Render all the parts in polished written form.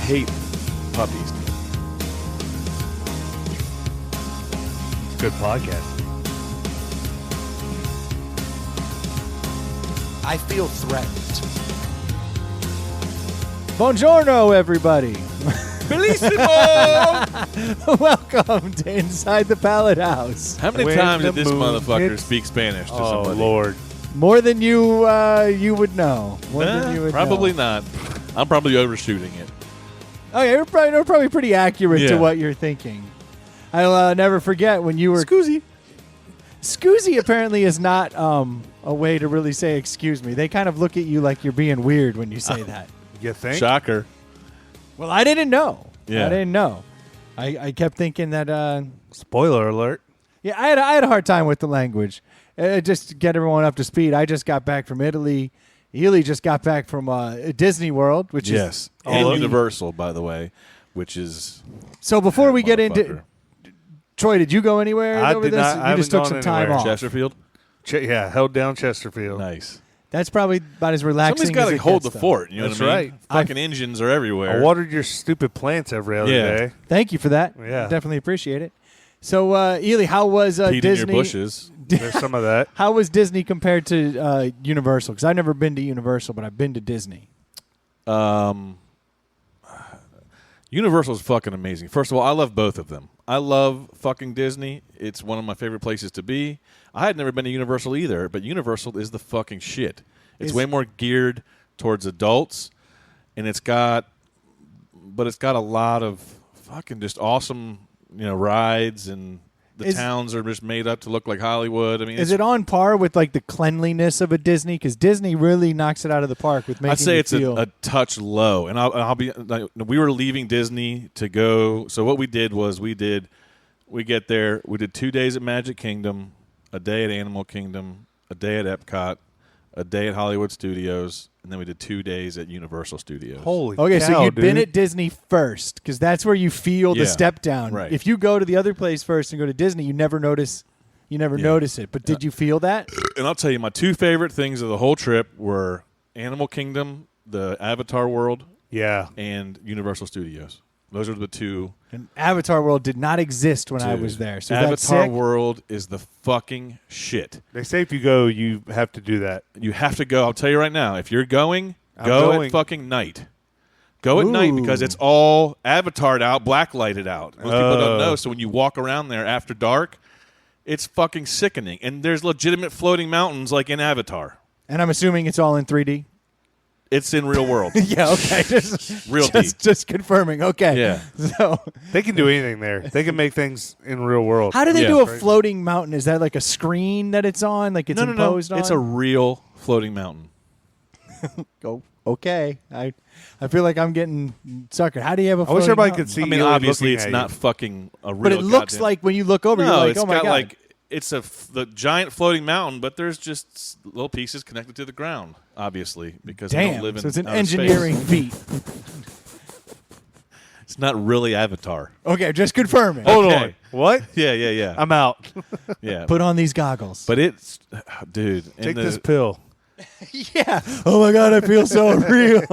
hate puppies. Good podcast. I feel threatened. Buongiorno, everybody. Bellissimo! Welcome to Inside the Pallet House. How many When times the did this moon motherfucker hits- speak Spanish to Oh, somebody? Lord. More than you would know. More than you would Probably know. not. I'm probably overshooting it. Okay, we're probably pretty accurate to Yeah. what you're thinking. I'll never forget when you were... Scoozy. Scoozy apparently is not a way to really say excuse me. They kind of look at you like you're being weird when you say that. You think? Shocker. Well, I didn't know. Yeah. I didn't know. I kept thinking that... Spoiler alert. Yeah, I had a hard time with the language. Just to get everyone up to speed, I just got back from Italy. Ely just got back from Disney World, which Yes. is And all Universal, by the way, which is... So before we get into motherfucker. Troy, did you go anywhere I over did this? not- I You just haven't took some gone time anywhere. off. Chesterfield? Yeah, held down Chesterfield. Nice. That's probably about as relaxing Somebody's got as to it hold gets, the though. fort. You know That's what I mean? right. Fucking engines are everywhere. I watered your stupid plants every other Yeah. day. Thank you for that. Yeah. Definitely appreciate it. So, Ely, how was Peed in Disney? your bushes. There's some of that. How was Disney compared to Universal? Because I've never been to Universal, but I've been to Disney. Universal's fucking amazing. First of all, I love both of them. I love fucking Disney. It's one of my favorite places to be. I had never been to Universal either, but Universal is the fucking shit. It's way more geared towards adults, and it's got a lot of fucking just awesome, rides, and the towns are just made up to look like Hollywood. I mean, Is it on par with like the cleanliness of a Disney? Because Disney really knocks it out of the park with making I'd say you it's feel. a touch low, and I'll be. We were leaving Disney to go. So what we did was we get there. We did 2 days at Magic Kingdom, a day at Animal Kingdom, a day at Epcot, a day at Hollywood Studios, and then we did 2 days at Universal Studios. Holy Okay, cow, so you'd been dude. at Disney first because that's where you feel the Yeah. step down. Right. If you go to the other place first and go to Disney, you never notice it. But did you feel that? And I'll tell you, my two favorite things of the whole trip were Animal Kingdom, the Avatar World, Yeah. and Universal Studios. Those are the two. And Avatar World did not exist when I Dude, was there. So that's Avatar sick. World is the fucking shit. They say if you go, you have to do that. You have to go. I'll tell you right now. If you're going, I'm go going. at fucking night. Go at night because Ooh. it's all avatared out, blacklighted out. Most people don't Oh. know. So when you walk around there after dark, it's fucking sickening. And there's legitimate floating mountains like in Avatar. And I'm assuming it's all in 3D. It's in real world. Yeah, okay. Real deep. Just confirming. Okay. Yeah. So They can do anything there. They can make things in real world. how do they Yeah. do a Crazy. floating mountain? Is that like a screen that it's on? Like it's No. imposed on? It's a real floating mountain. Oh, okay. I feel like I'm getting suckered. How do you have a I floating wish everybody mountain? could see I mean, you obviously, looking it's at not you. fucking a real. But it looks goddamn- like when you look over, No, you're like, it's oh my got God. like it's the giant floating mountain, but there's just little pieces connected to the ground, obviously, because they don't Damn. live in So it's an outer engineering space. feat. It's not really Avatar. Okay, just confirming. Hold Okay. on. What? Yeah. I'm out. Yeah. Put on these goggles. But it's, dude. and Take the- this pill. yeah. Oh my God, I feel so real.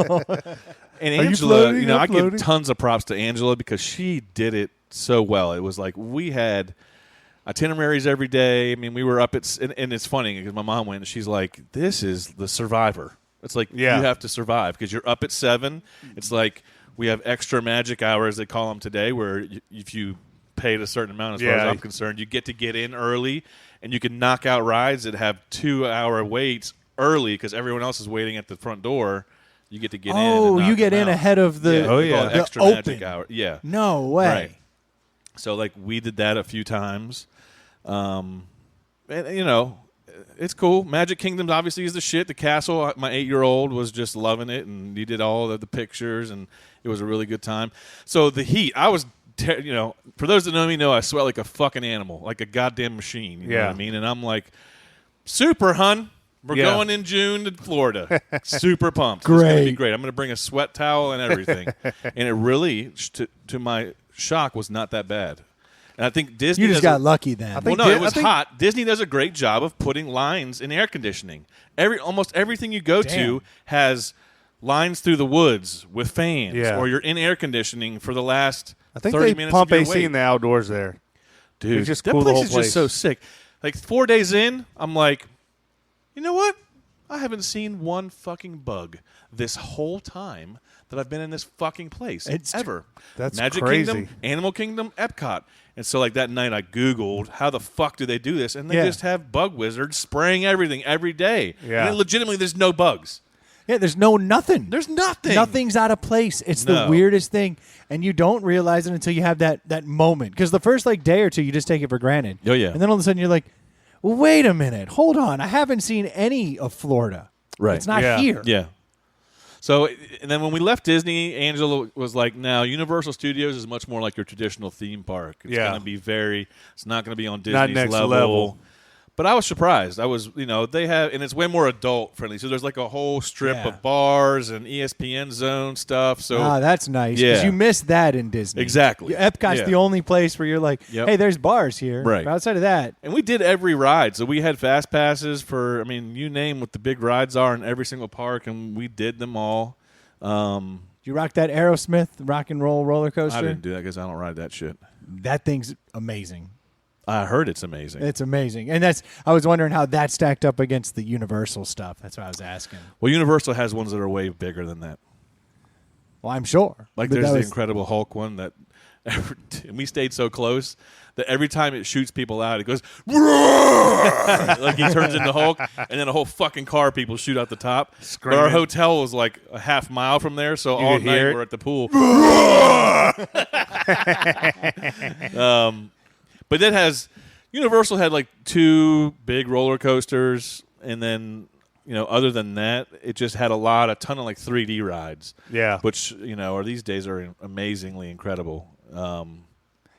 And Are you Angela, floating? I I'm give floating. tons of props to Angela because she did it so well. It was like we had itineraries every day. I mean, we were up at, and it's funny because my mom went and she's like, this is the Survivor. It's like Yeah. you have to survive because you're up at 7. It's like we have extra magic hours, they call them today, where if you paid a certain amount, as far as Yeah. I'm concerned, you get to get in early and you can knock out rides that have 2-hour waits early because everyone else is waiting at the front door. You get to get in. Oh, and you knock get them in out. ahead of the, Yeah, Oh, they call yeah. it the extra open. magic hour. Yeah, No way. right. So like we did that a few times, and it's cool. Magic Kingdom obviously is the shit. The castle, my 8-year-old was just loving it, and he did all of the pictures, and it was a really good time. So the heat, I was. For those that know me, know I sweat like a fucking animal, like a goddamn machine. You know what I mean? And I'm like, super, hun. We're Yeah. going in June to Florida. Super pumped. It's going to be Great. great. I'm going to bring a sweat towel and everything. And it really, to my shock, was not that bad. And I think Disney You just does got lucky then. well, think no, Di- it was I think- hot. Disney does a great job of putting lines in air conditioning. Almost everything you go to Damn. has lines through the woods with fans, Yeah. or you're in air conditioning for the last I think 30 they minutes pump of your AC wait. in the outdoors there. Dude, They just that cool the place whole is just so place. sick. Like 4 days in, I'm like, you know what? I haven't seen one fucking bug this whole time that I've been in this fucking place ever. That's Magic crazy. Kingdom, Animal Kingdom, Epcot. And so like that night I Googled how the fuck do they do this? And they Yeah. just have bug wizards spraying everything every day. Yeah. And legitimately there's no bugs. Yeah, there's nothing. There's nothing. Nothing's out of place. It's No. the weirdest thing, and you don't realize it until you have that moment. Because the first like day or two, you just take it for granted. Oh, yeah. And then all of a sudden, you're like, "Wait a minute, hold on. I haven't seen any of Florida. Right. It's not Yeah. here." Yeah. So, and then when we left Disney, Angela was like, "Now, Universal Studios is much more like your traditional theme park. It's Yeah. going to be it's not going to be on Not Disney's next level. level. But I was surprised. I was, they have, and it's way more adult friendly. So there's like a whole strip Yeah. of bars and ESPN zone stuff. So That's nice. Because Yeah. you miss that in Disney. Exactly. Epcot's Yeah. the only place where you're like, Yep. "Hey, there's bars here." Right. But outside of that, And we did every ride. So we had fast passes for, you name what the big rides are in every single park, and we did them all. you rock that Aerosmith rock and roll roller coaster. I didn't do that because I don't ride that shit. That thing's amazing. I heard it's amazing. It's amazing. And I was wondering how that stacked up against the Universal stuff. That's what I was asking. Well, Universal has ones that are way bigger than that. Well, I'm sure. Like But there's that the was- Incredible Hulk one that and we stayed so close that every time it shoots people out, it goes like he turns into Hulk, and then a whole fucking car of people shoot out the top. But Screaming. our hotel was like a half mile from there, so all could night hear it? we're at the pool. But that has Universal had like 2 big roller coasters, and then other than that, it just had a ton of like 3D rides. Yeah. Which are these days are amazingly incredible.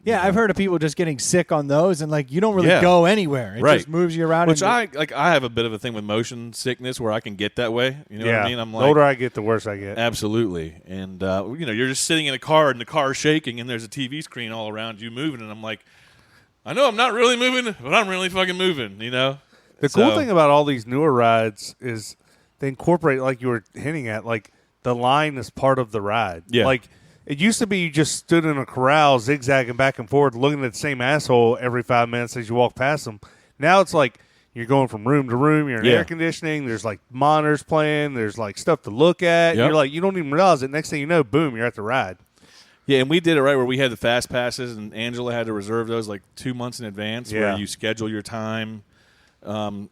Yeah, I've heard of people just getting sick on those, and like you don't really Yeah. go anywhere. It Right. just moves you around. Which and I have a bit of a thing with motion sickness where I can get that way. You know what I mean? I'm the like, older I get, the worse I get. absolutely. And you're just sitting in a car and the car's shaking and there's a TV screen all around you moving, and I'm like, I know I'm not really moving, but I'm really fucking moving. The cool thing about all these newer rides is they incorporate, like you were hinting at, like the line is part of the ride. Yeah. Like it used to be you just stood in a corral zigzagging back and forth looking at the same asshole every 5 minutes as you walk past them. Now it's like you're going from room to room. You're in Yeah. air conditioning. There's like monitors playing. There's like stuff to look at. Yep. You're like, you don't even realize it. Next thing you know, boom, you're at the ride. Yeah, and we did it right where we had the fast passes, and Angela had to reserve those like 2 months in advance Yeah. where you schedule your time.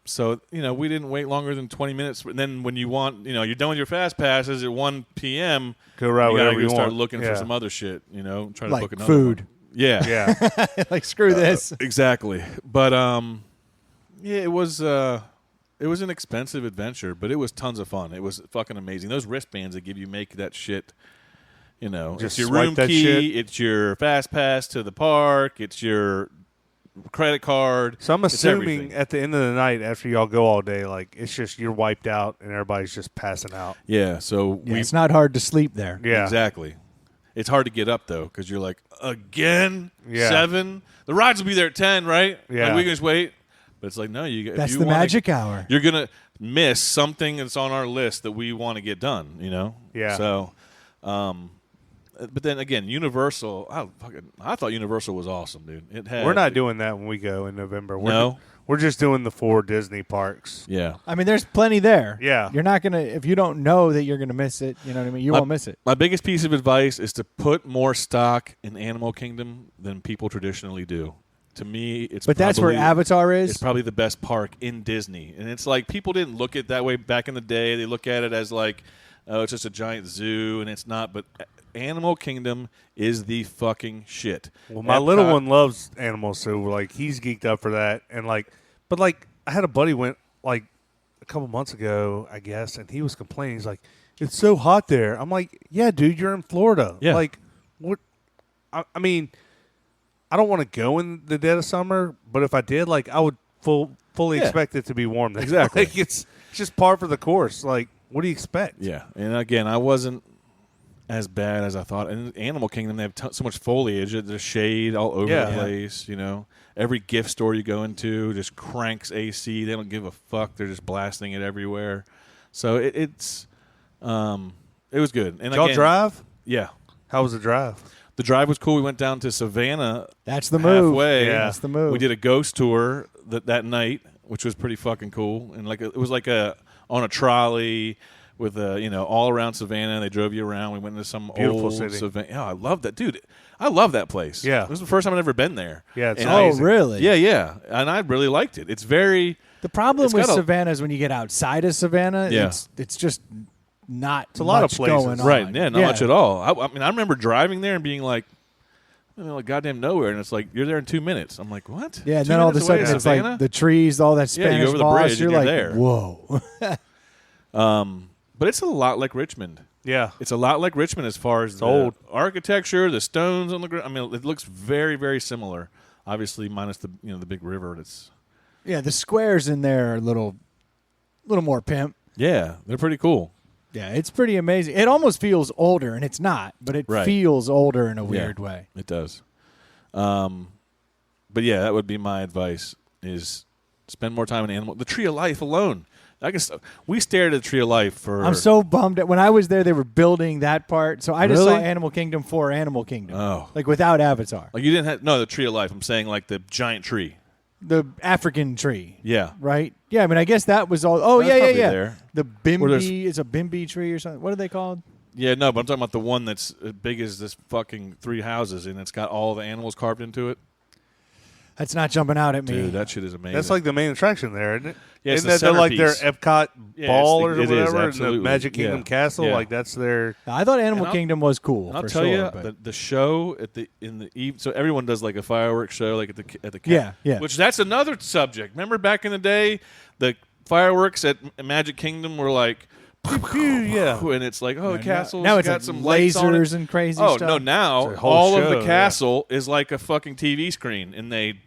So, we didn't wait longer than 20 minutes. And then when you want, you're done with your fast passes at 1 p.m., Go right you wherever gotta you go start want. looking Yeah. for some other shit, try to Like book another food. one. Yeah. Yeah. like screw this. Exactly. But yeah, it was an expensive adventure, but it was tons of fun. It was fucking amazing. Those wristbands that give you make that shit, Just it's your swipe room that key, shit. it's your fast pass to the park, it's your credit card. So I'm it's assuming everything. at the end of the night, after y'all go all day, like it's just you're wiped out and everybody's just passing out. Yeah, so Yeah, it's not hard to sleep there. Yeah. exactly. It's hard to get up though because you're like, again, Yeah. 7. The rides will be there at 10, right? Yeah. Like, we can just wait. But it's like, no, if That's you the wanna- magic hour. You're gonna miss something that's on our list that we want to get done. Yeah. So, but then again, Universal. I thought Universal was awesome, dude. It had. We're not doing that when we go in November. No? We're just doing the 4 Disney parks. Yeah. I mean, there's plenty there. Yeah. You're not gonna if you don't know that you're gonna miss it. You know what I mean? You won't miss it. My biggest piece of advice is to put more stock in Animal Kingdom than people traditionally do. To me, it's But that's where probably- Avatar is. It's probably the best park in Disney. And it's like people didn't look at it that way back in the day. They look at it as like, oh, it's just a giant zoo, and it's not. But Animal Kingdom is the fucking shit. Well, my little one loves animals, so like he's geeked up for that. And like, but like I had a buddy went like a couple months ago, I guess, and he was complaining. He's like, "It's so hot there." I'm like, "Yeah, dude, you're in Florida. Yeah. Like, what? I mean, I don't want to go in the dead of summer, but if I did, like, I would fully Yeah. expect it to be warm. There. Exactly. Like, it's just par for the course. Like, what do you expect? Yeah. And again, I wasn't as bad as I thought. And Animal Kingdom, they have so much foliage. There's shade all over Yeah. the place, Every gift store you go into just cranks AC. They don't give a fuck. They're just blasting it everywhere. So it's It was good. And Did y'all again, drive? Yeah. How was the drive? The drive was cool. We went down to Savannah. That's the move. Halfway. Yeah. That's the move. We did a ghost tour that night, which was pretty fucking cool. And it was like on a trolley with all around Savannah. They drove you around. We went into some Beautiful old city. Savannah. Yeah, I love that, dude. I love that place. Yeah. It was the first time I'd ever been there. Yeah, it's And amazing. really? Yeah, and I really liked it. It's very. The problem It's with got a- Savannah is when you get outside of Savannah, Yeah. it's just not a lot of much places. going on. Right, yeah, not much at all. I mean, I remember driving there and being like, like goddamn nowhere, and it's like you're there in 2 minutes. I'm like, what? Yeah, and 2 then all of a minutes away sudden to it's Savannah? like the trees, all that Yeah, you Spanish go over the moss. bridge and You're you're like, there. whoa. But it's a lot like Richmond. Yeah. It's a lot like Richmond as far as the old. architecture, the stones on the ground. I mean, it looks very, very similar. Obviously, minus the the big river. That's Yeah, the squares in there are a little more pimp. they're pretty cool. Yeah, it's pretty amazing. It almost feels older, and it's not, but it Right. feels older in a Yeah, weird way. It does. But yeah, that would be my advice: is spend more time in animal. The Tree of Life alone. We stared at the Tree of Life for. I'm so bummed. When I was there, they were building that part, so I just saw Really? Animal Kingdom for Animal Kingdom. Oh. Like without Avatar. Like you didn't have the Tree of Life. I'm saying like the giant tree. The African tree. Yeah. Right? Yeah, I mean, I guess that was all. Oh, That's yeah. probably there. The Or there's- Bimbi, it's a Bimbi tree or something. What are they called? Yeah, no, but I'm talking about the one that's as big as this fucking 3 houses, and it's got all the animals carved into it. That's not jumping out at me. Dude, that shit is amazing. That's like the main attraction there, isn't it? Yeah, it's isn't the that they're like their centerpiece. Epcot Yeah, ball or it is, whatever, and the absolutely. Magic Kingdom Yeah. Castle? Yeah. Like that's their. I thought Animal And I'll- Kingdom was cool. And I'll for tell sure, you but- the show in the eve. So everyone does like a fireworks show, like at the Yeah, yeah. Which that's another subject. Remember back in the day, the fireworks at Magic Kingdom were like, Yeah. and it's like, oh, the castle's now it's got like some lights on it. lasers and crazy Oh stuff. no! Now It's a whole all of show, the yeah. castle is like a fucking TV screen, and they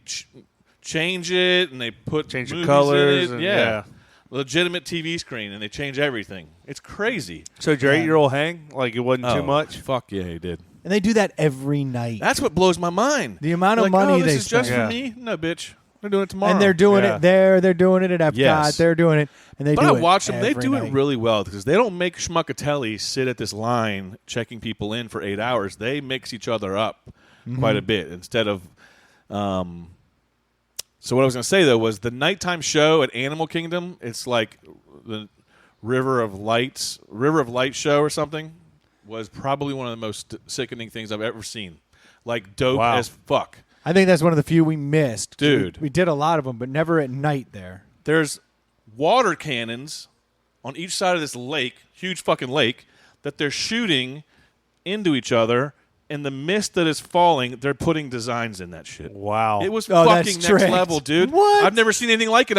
change it, and they put Change the movies colors in it. and- yeah. yeah. Legitimate TV screen, and they change everything. It's crazy. So did your 8-year-old hang? Like it wasn't too Oh, much? Fuck yeah, he did. And they do that every night. That's what blows my mind. The amount of Like, money oh, they this is just spend. Yeah. for me. No, bitch. They're doing it tomorrow. And they're doing Yeah. it there. They're doing it at Epcot. Yes. They're doing it, and they But do I it watch them. They every do night. it really well because they don't make schmuckatelli sit at this line checking people in for 8 hours. They mix each other up quite a bit instead of. So what I was going to say though was the nighttime show at Animal Kingdom. It's like the River of Light show or something. Was probably one of the most sickening things I've ever seen. Like dope Wow. as fuck. I think that's one of the few we missed. Dude. We did a lot of them, but never at night there. There's water cannons on each side of this lake, huge fucking lake, that they're shooting into each other. And the mist that is falling, they're putting designs in that shit. Wow. It was Oh, that's fucking next tricked. level, dude. What? I've never seen anything like it.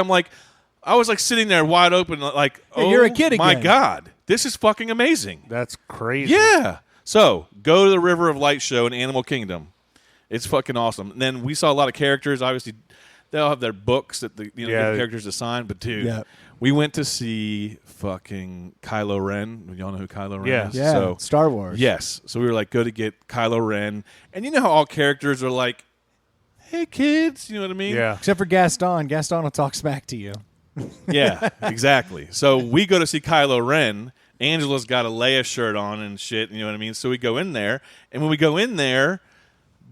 I was like sitting there wide open, like, Yeah, oh, you're a kid my again. God. This is fucking amazing. That's crazy. Yeah. So go to the River of Light show in Animal Kingdom. It's fucking awesome. And then we saw a lot of characters. Obviously, they all have their books that the Yeah. the characters assign. But dude, Yeah. we went to see fucking Kylo Ren. Y'all know who Kylo Ren Yeah. is? Yeah, So Star Wars. yes. So we were like, go to get Kylo Ren, and you know how all characters are like, "Hey kids," you know what I mean? Yeah. Except for Gaston. Gaston will talk smack to you. Yeah, exactly. So we go to see Kylo Ren. Angela's got a Leia shirt on and shit, you know what I mean? So we go in there, and when we go in there,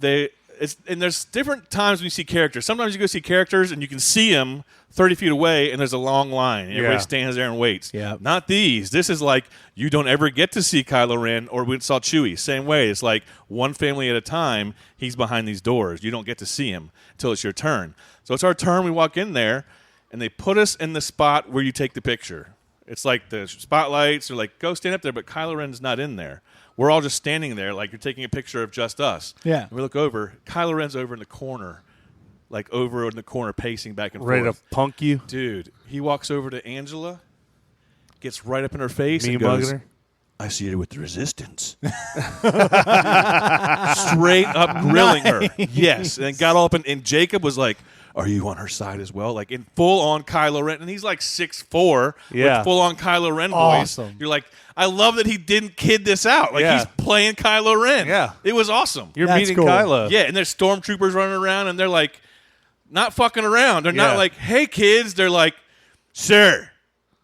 and there's different times when you see characters. Sometimes you go see characters, and you can see them 30 feet away, and there's a long line. And everybody Yeah. stands there and waits. Yeah. Not these. This is like you don't ever get to see Kylo Ren, or we saw Chewie. Same way. It's like one family at a time. He's behind these doors. You don't get to see him until it's your turn. So it's our turn. We walk in there, and they put us in the spot where you take the picture. It's like the spotlights are like, go stand up there, but Kylo Ren's not in there. We're all just standing there like you're taking a picture of just us. Yeah. And we look over. Kylo Ren's over in the corner, like over in the corner pacing back and Ready forth. to punk you? Dude, he walks over to Angela, gets right up in her face Me and goes, mugging her? I see you with the resistance. Straight up grilling her. Yes. And got all up, and Jacob was like, are you on her side as well? Like in full on Kylo Ren. And he's like 6'4", Yeah. with full on Kylo Ren voice. Awesome. You're like, I love that he didn't kid this out. Like Yeah. he's playing Kylo Ren. Yeah. It was awesome. You're That's meeting cool. Kylo. Yeah, and there's stormtroopers running around, and they're like, not fucking around. They're Yeah. not like, hey, kids. They're like, sir,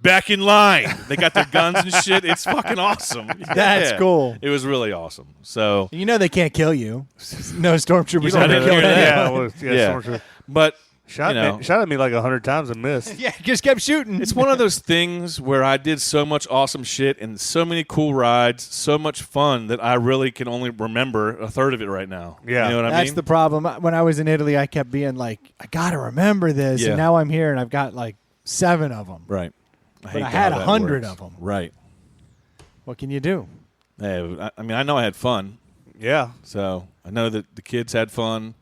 back in line. They got their guns and shit. It's fucking awesome. That's cool. It was really awesome. So You know they can't kill you. No stormtroopers don't ever have to kill hear that. anyone. Stormtrooper. but Shot you know, at me like 100 times and missed. Yeah, just kept shooting. it's one of those things where I did so much awesome shit and so many cool rides, so much fun that I really can only remember a third of it right now. Yeah. You know what I That's mean? the problem. When I was in Italy, I kept being like, I got to remember this. Yeah. And now I'm here and I've got like 7 of them. Right. But I had 100 of them. Right. What can you do? Hey, I mean, I know I had fun. Yeah. So I know that the kids had fun.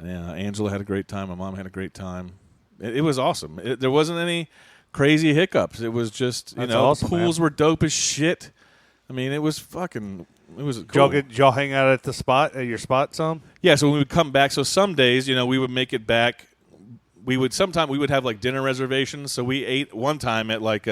Yeah, Angela had a great time. My mom had a great time. It was awesome. There wasn't any crazy hiccups. It was just, That's the awesome, pools man. were dope as shit. I mean, it was cool. Did y'all hang out at your spot some? Yeah, so when we would come back, so some days, we would make it back. We would have like dinner reservations. So we ate one time at like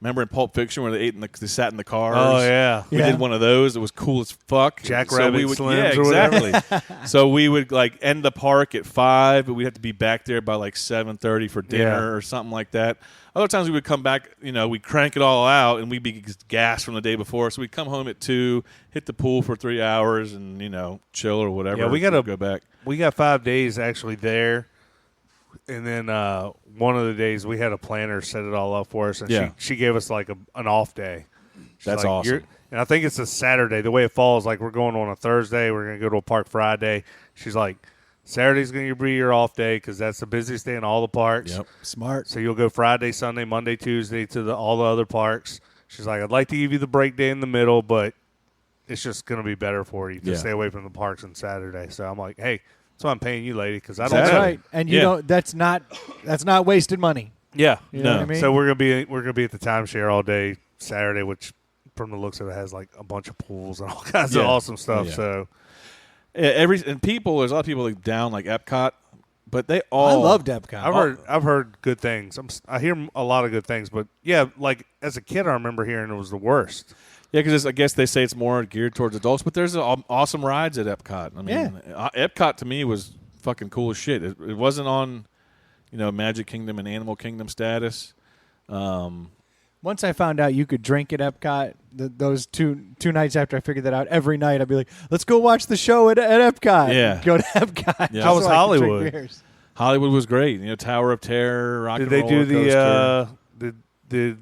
remember in Pulp Fiction where they sat in the cars. Oh yeah. We did one of those. It was cool as fuck. Jackrabbit Slims yeah, or whatever. exactly. So we would like end the park at 5, but we'd have to be back there by like 7:30 for dinner or something like that. Other times we would come back, we'd crank it all out and we'd be gassed from the day before. So we'd come home at 2, hit the pool for 3 hours and, chill or whatever. Yeah, we got to go back. We got 5 days actually there. And then one of the days we had a planner set it all up for us, and she gave us like an off day. She's That's like, awesome. And I think it's a Saturday. The way it falls, like we're going on a Thursday, we're going to go to a park Friday. She's like, Saturday's going to be your off day because that's the busiest day in all the parks. Yep. Smart. So you'll go Friday, Sunday, Monday, Tuesday to all the other parks. She's like, I'd like to give you the break day in the middle, but it's just going to be better for you to stay away from the parks on Saturday. So I'm like, hey. That's why I'm paying you, lady, because I don't That's know. right. And you don't. That's not wasted money. Yeah, You know what I mean? So we're gonna be at the timeshare all day Saturday, which from the looks of it has like a bunch of pools and all kinds of awesome stuff. Yeah. So There's a lot of people like down like Epcot, but they all I loved Epcot. I've heard good things. I hear a lot of good things, but yeah, like as a kid, I remember hearing it was the worst. Yeah, because I guess they say it's more geared towards adults, but there's awesome rides at Epcot. I mean, Epcot to me was fucking cool as shit. It wasn't on, Magic Kingdom and Animal Kingdom status. Once I found out you could drink at Epcot, those two nights after I figured that out, every night I'd be like, let's go watch the show at Epcot. Yeah. Go to Epcot. Yeah. How was so I could drink Hollywood? beers. Hollywood was great. Tower of Terror, Rock Did and they Roller do Coaster. the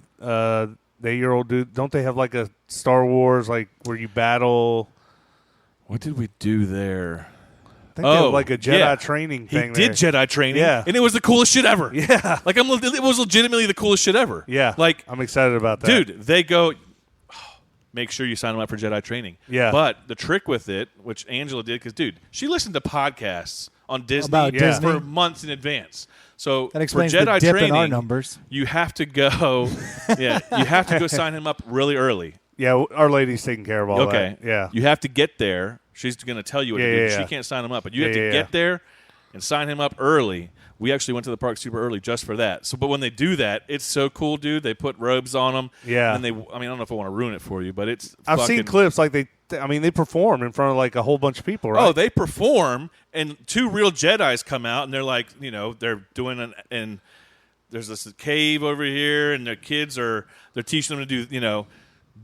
8-year-old dude? Don't they have like a Star Wars like where you battle? What did we do there? I think they have like a Jedi training thing. He did Jedi training, Yeah. and it was the coolest shit ever. Yeah, Like it was legitimately the coolest shit ever. yeah. Like, I'm excited about that, dude, they go. Make sure you sign them up for Jedi training. Yeah. But the trick with it, which Angela did, because dude, she listened to podcasts on Disney About Disney? for months in advance. So That explains for Jedi the dip training, in our numbers. you have to go. You have to go sign him up really early. Yeah, Our Lady's taking care of all Okay. that. Yeah, You have to get there. She's going to tell you what to do. Yeah, She yeah. can't sign him up, but you have Yeah, to yeah, get there and sign him up early. We actually went to the park super early just for that. So, but when they do that, it's so cool, dude. They put robes on them. Yeah. And I don't know if I want to ruin it for you, but it's. I've seen fucking- clips like they perform in front of like a whole bunch of people, right? Oh, they perform, and 2 real Jedis come out, and they're like, they're doing and there's this cave over here, and their kids they're teaching them to do,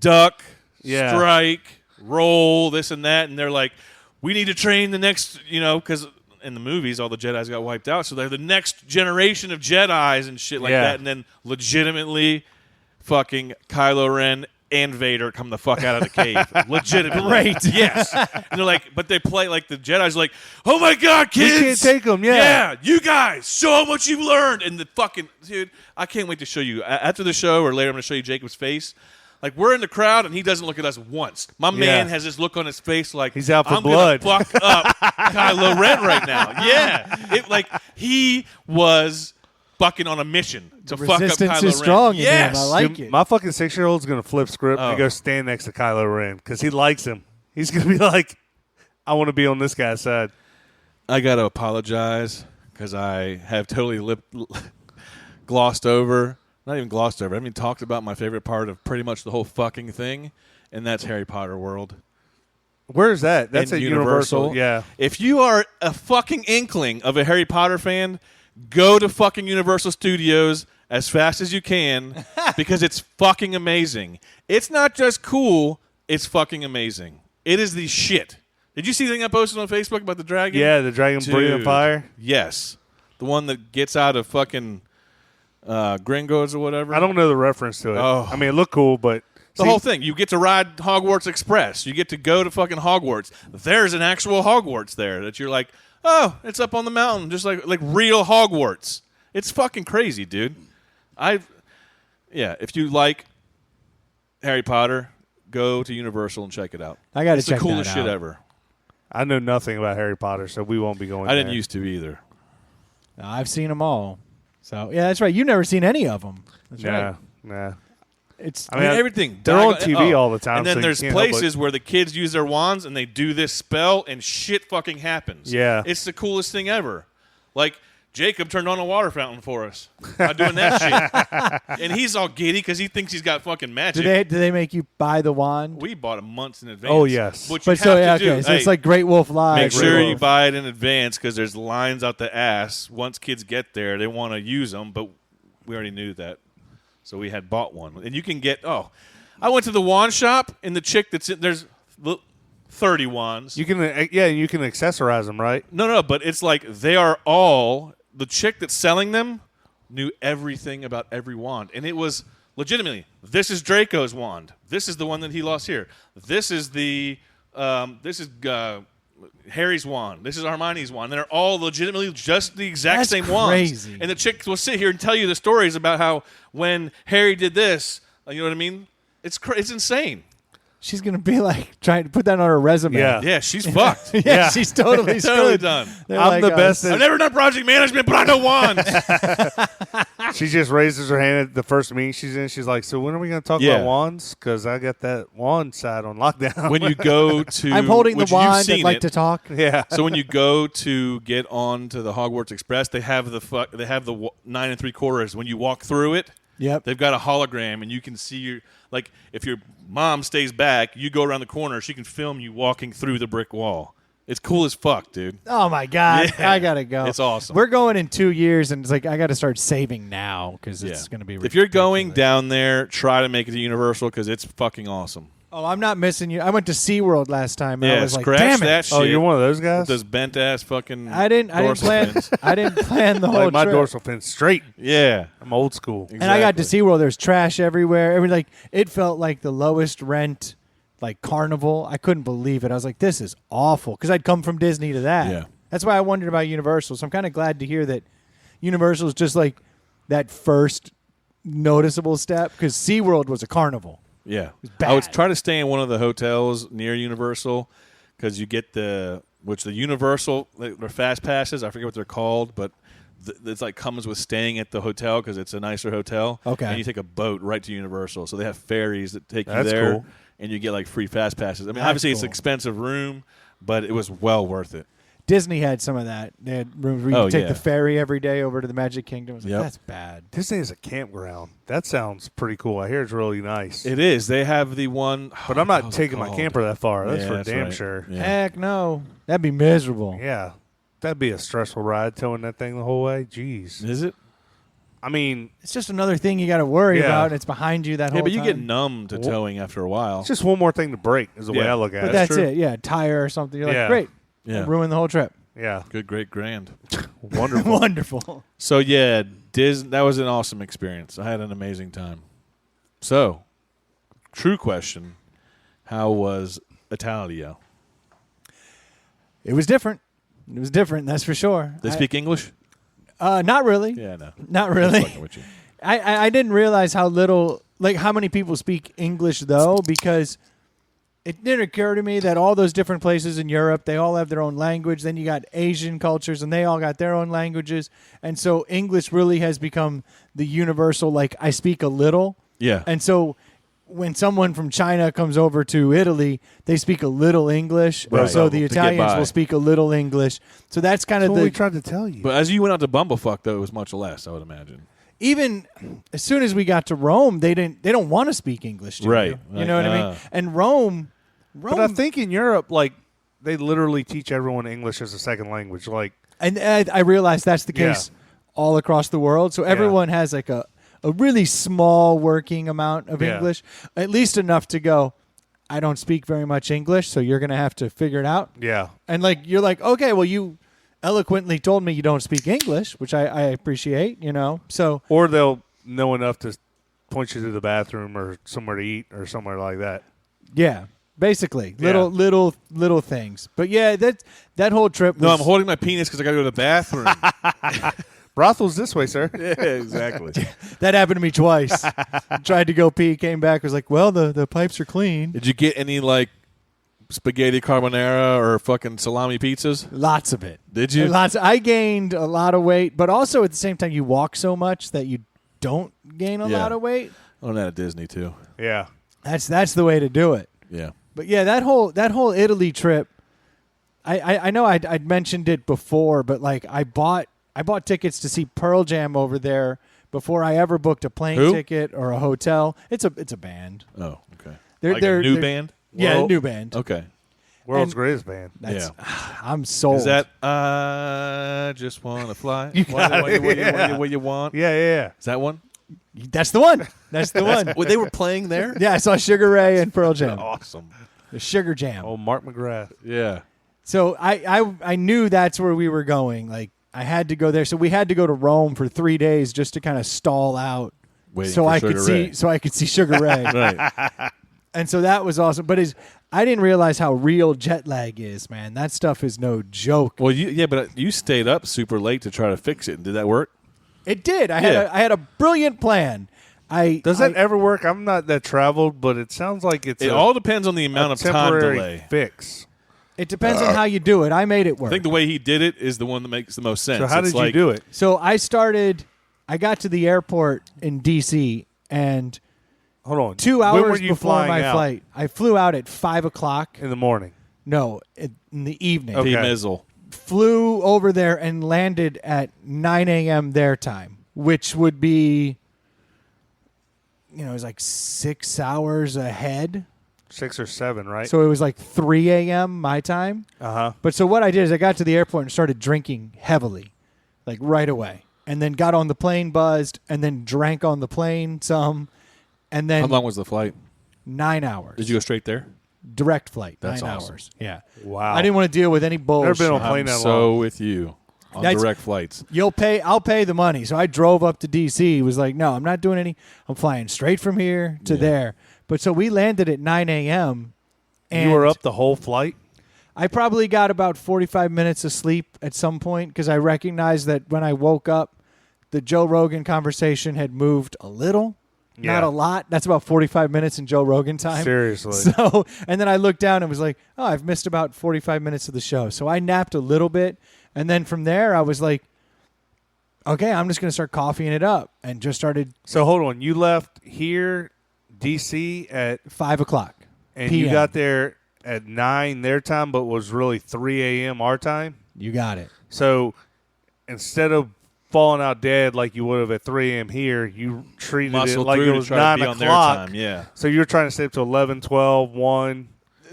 duck, Yeah. strike, roll, this and that, and they're like, we need to train the next, because in the movies all the Jedis got wiped out, so they're the next generation of Jedis and shit like Yeah. that, and then legitimately, fucking Kylo Ren and Vader come the fuck out of the cave. Legitimately. Great. Yes. And they're like, but they play like the Jedi's like, oh my God, We kids. can't take 'em, yeah. Yeah, you guys, show them what you've learned. And the fucking, dude, I can't wait to show you. After the show or later, I'm going to show you Jacob's face. Like, we're in the crowd, and he doesn't look at us once. My man has this look on his face like, He's out for I'm blood. gonna fuck up Kylo Ren right now. Yeah. He was fucking on a mission to fuck up Resistance Kylo is Ren. strong in him. Yes. I like Dude, it. my fucking 6-year-old's gonna flip script Oh. and go stand next to Kylo Ren because he likes him. He's gonna be like, I want to be on this guy's side. I got to apologize because I have totally glossed over. Not even glossed over. I mean, talked about my favorite part of pretty much the whole fucking thing, and that's Harry Potter World. Where is that? That's in at Universal. Yeah. If you are a fucking inkling of a Harry Potter fan, go to fucking Universal Studios as fast as you can because it's fucking amazing. It's not just cool, it's fucking amazing. It is the shit. Did you see the thing I posted on Facebook about the dragon? Yeah, the dragon breathing fire. Yes. The one that gets out of fucking Gringos or whatever. I don't know the reference to it. Oh. I mean, it looked cool, but The whole thing. You get to ride Hogwarts Express. You get to go to fucking Hogwarts. There's an actual Hogwarts there that you're like, oh, it's up on the mountain, just like real Hogwarts. It's fucking crazy, dude. If you like Harry Potter, go to Universal and check it out. I got to It's check the coolest that shit out. ever. I know nothing about Harry Potter, so we won't be going I didn't there. used to either. No, I've seen them all. So yeah, that's right. You've never seen any of them. That's right. Nah. It's I mean, everything. they're on TV all the time, And then so you there's can't help places where the kids use their wands and they do this spell and shit fucking happens. Yeah. It's the coolest thing ever. Like, Jacob turned on a water fountain for us by doing that shit. And he's all giddy because he thinks he's got fucking magic. do they make you buy the wand? We bought it months in advance. Oh, yes. Which you But so have yeah, to do. okay. So Hey, it's like Great Wolf Live. make Great sure you Wolf. buy it in advance because there's lines out the ass. Once kids get there, they want to use them, but we already knew that. So we had bought one. And you can get, I went to the wand shop, and the chick that's in there's 30 wands. You can, you can accessorize them, right? No, but it's like they are all, the chick that's selling them knew everything about every wand. And it was legitimately, this is Draco's wand. This is the one that he lost here. This is Harry's wand. This is Hermione's wand. They're all legitimately just the exact That's same crazy. wands. And the chick will sit here and tell you the stories about how when Harry did this, you know what I mean? It's insane. She's gonna be like trying to put that on her resume. Yeah. Yeah, she's fucked. yeah, she's totally Totally screwed. done. They're I'm the best I've never done project management, but I know wands. She just raises her hand at the first meeting she's in. She's like, so when are we going to talk Yeah. about wands? Because I got that wand side on lockdown. When you go to, I'm holding the which you've wand. I'd seen like it. to talk. yeah. So when you go to get on to the Hogwarts Express, they have the 9 3/4. When you walk through it, Yep. they've got a hologram, and you can see your if your mom stays back, you go around the corner, she can film you walking through the brick wall. It's cool as fuck, dude. Oh my god, Yeah. I gotta go. It's awesome. We're going in 2 years, and it's like I got to start saving now because it's Yeah. going to be. If you're going ridiculous. down there, try to make it to Universal because it's fucking awesome. Oh, I'm not missing you. I went to SeaWorld last time, and I Yeah, was like, scratch damn it. that shit. Oh, you're one of those guys? Those bent ass fucking. I didn't dorsal plan. fins. I didn't plan the whole like my trip. dorsal fin's straight. Yeah, I'm old school. And I got to exactly. SeaWorld. There's trash everywhere. It felt like the lowest rent, like carnival. I couldn't believe it. I was like, this is awful because I'd come from Disney to that. Yeah. That's why I wondered about Universal. So I'm kind of glad to hear that Universal is just like that first noticeable step because SeaWorld was a carnival. Yeah, bad. I would try to stay in one of the hotels near Universal because you get the Universal they're fast passes. I forget what they're called, but it's like comes with staying at the hotel because it's a nicer hotel. Okay. And you take a boat right to Universal, so they have ferries that take you That's there, cool. and you get like free fast passes. I mean, That's obviously it's cool. an expensive room, but it was well worth it. Disney had some of that. They had rooms where you Oh, could take yeah. the ferry every day over to the Magic Kingdom. I was like, Yep. that's bad. Disney is a campground. That sounds pretty cool. I hear it's really nice. It is. They have the one, but I'm not how's it taking my called? camper that far. That's Yeah, for that's damn right. sure. Yeah. Heck no. That'd be miserable. Yeah. That'd be a stressful ride towing that thing the whole way. Jeez. Is it? I mean, It's just another thing you got to worry Yeah. about. And it's behind you that Yeah, whole but you time. get numb to towing after a while. it's just one more thing to break is the way Yeah. I look at But it. that's true. it. Yeah, tire or something. You're Yeah. like, great. Yeah. Ruin the whole trip. Yeah. Good, great, grand. Wonderful. Wonderful. So yeah, that was an awesome experience. I had an amazing time. So, true question: how was Italia? It was different. It was different, that's for sure. They speak English? Not really. Yeah, no. Not Just really. fucking with you. I didn't realize how little, like how many people speak English though, because it didn't occur to me that all those different places in Europe, they all have their own language. Then you got Asian cultures and they all got their own languages. And so English really has become the universal, like I speak a little. Yeah. And so when someone from China comes over to Italy, they speak a little English. Right. So the To get Italians by. will speak a little English. So that's kind That's of what we the tried to tell you. But as you went out to Bumblefuck, though, it was much less. I would imagine. even as soon as we got to Rome, they don't want to speak English to Right. you. You know what I mean? And Rome But I think in Europe, like, they literally teach everyone English as a second language. Like, and I realize that's the case all across the world. So everyone has like a really small working amount of Yeah. English, at least enough to go, I don't speak very much English, so you're going to have to figure it out. Yeah. And like you're like, okay, well, you eloquently told me you don't speak English, which I appreciate, So Or they'll know enough to point you to the bathroom or somewhere to eat or somewhere like that. yeah, basically Yeah. little things. But yeah, that whole trip was No, I'm holding my penis because I got to go to the bathroom. Brothel's this way, sir. Yeah, exactly. that happened to me twice. Tried to go pee, came back, was like, well, the pipes are clean. Did you get any like spaghetti carbonara or fucking salami pizzas? Lots of it. Did you? Lots. I gained a lot of weight, but also at the same time, you walk so much that you don't gain a Yeah. lot of weight. Oh, that at Disney too. Yeah. That's the way to do it. Yeah. But yeah, that whole Italy trip, I know I'd mentioned it before, but like I bought tickets to see Pearl Jam over there before I ever booked a plane Who? ticket or a hotel. It's a band. Oh, okay. They're Like they're a new they're- band? Yeah, Whoa. new band. Okay. World's And- greatest band. That's, Yeah. I'm sold. Is that I just want to fly? You got it. What you want? Yeah, yeah, Is that one? That's the one. That's the one. Well, they were playing there? Yeah, I saw Sugar Ray and Pearl Jam. Awesome. The Sugar Jam. yeah. Oh, Mark McGrath. Yeah. So I knew that's where we were going. Like I had to go there. So we had to go to Rome for 3 days just to kind of stall out, Waiting so for I Sugar could Ray. see Sugar Ray. Right. And so that was awesome. But I didn't realize how real jet lag is, man. That stuff is no joke. Well, but you stayed up super late to try to fix it. Did that work? It did. I Yeah. had a brilliant plan. Does that ever work? I'm not that traveled, but it sounds like it's It a, all depends on the a amount of time temporary delay. fix. It depends on how you do it. I made it I work. think the way he did it is the one that makes the most sense. So how It's did like, you do it? So I got to the airport in D.C. and Hold on. 2 When were hours you before flying my out? flight, I flew out at 5 o'clock. In the morning. No, in the evening. Okay. P. Mizzle. Flew over there and landed at 9 a.m. their time, which would be, it was like 6 hours ahead. 6 or 7, right? So it was like 3 a.m. my time. Uh-huh. But so what I did is I got to the airport and started drinking heavily, like right away. And then got on the plane buzzed and then drank on the plane some. And then How long was the flight? 9 hours. Did you go straight there? Direct flight. That's 9 awesome. hours. Yeah. Wow. I didn't want to deal with any bullshit. been on a plane I'm that so long. with you on That's- direct flights. I'll pay the money. So I drove up to DC. Was like, no, I'm not doing any. I'm flying straight from here to Yeah. there. But so we landed at 9 a.m. and You were up the whole flight? I probably got about 45 minutes of sleep at some point because I recognized that when I woke up, the Joe Rogan conversation had moved a little, Yeah. not a lot. That's about 45 minutes in Joe Rogan time. Seriously. So, and then I looked down and was like, oh, I've missed about 45 minutes of the show. So I napped a little bit. And then from there, I was like, okay, I'm just going to start coffeeing it up and just started So hold on. You left here, D.C. at 5 o'clock. and PM. you got there at 9 their time, but was really 3 a.m. our time. You got it. So instead of falling out dead like you would have at 3 a.m. here, you treated Muscle it like through it to was try 9 to be on their o'clock. time. Yeah. So you're trying to stay up to 11, 12, 1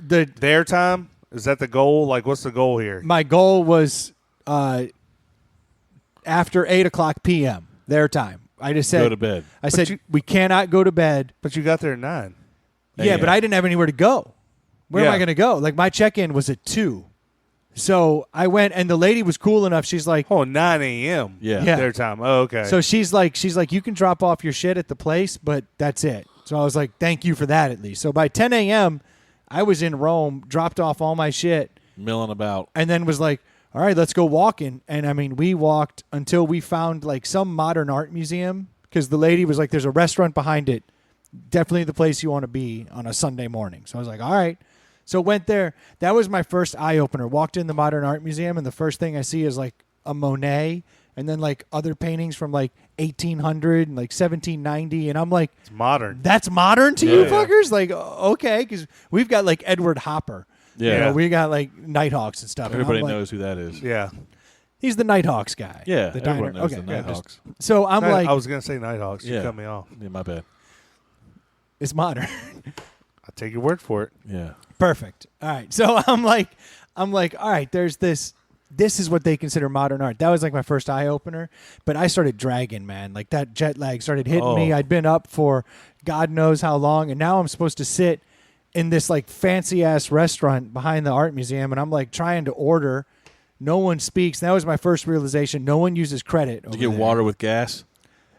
The their time? Is that the goal? Like, what's the goal here? My goal was after 8 o'clock p.m. their time. I just said Go to bed. I said you- we cannot go to bed. But you got there at 9. Yeah, but I didn't have anywhere to go. Where am Yeah. I going to go? Like my check-in was at 2. So I went, and the lady was cool enough. She's like, Oh, 9 a.m. Yeah. Yeah. Their time. Oh, okay. so she's like, you can drop off your shit at the place, but that's it. So I was like, thank you for that at least. So by 10 a.m., I was in Rome, dropped off all my shit, Milling about. and then was like, all right, let's go walking. And I mean, we walked until we found like some modern art museum because the lady was like, there's a restaurant behind it. Definitely the place you want to be on a Sunday morning. So I was like, all right. So went there. That was my first eye opener. Walked in the modern art museum, and the first thing I see is like a Monet and then like other paintings from like 1800 and like 1790. And I'm like, it's modern. that's modern to you Yeah. fuckers? Like, okay, because we've got like Edward Hopper. Yeah. You know, we got like Nighthawks and stuff. And I'm Everybody like, knows who that is. Yeah. he's the Nighthawks guy. Yeah, the everyone diner. knows Okay, the yeah, Nighthawks. so I'm like, I was going to say Nighthawks. You Yeah. cut me off. Yeah, my bad. it's it's modern. I take your word for it. Yeah. Perfect. All right. So I'm like, all right, there's this this is what they consider modern art. That was like my first eye opener. But I started dragging, man. Like that jet lag started hitting me. I'd been up for God knows how long, and now I'm supposed to sit in this like fancy ass restaurant behind the art museum, and I'm like trying to order. No one speaks. That was my first realization. No one uses credit. Did you get water with gas?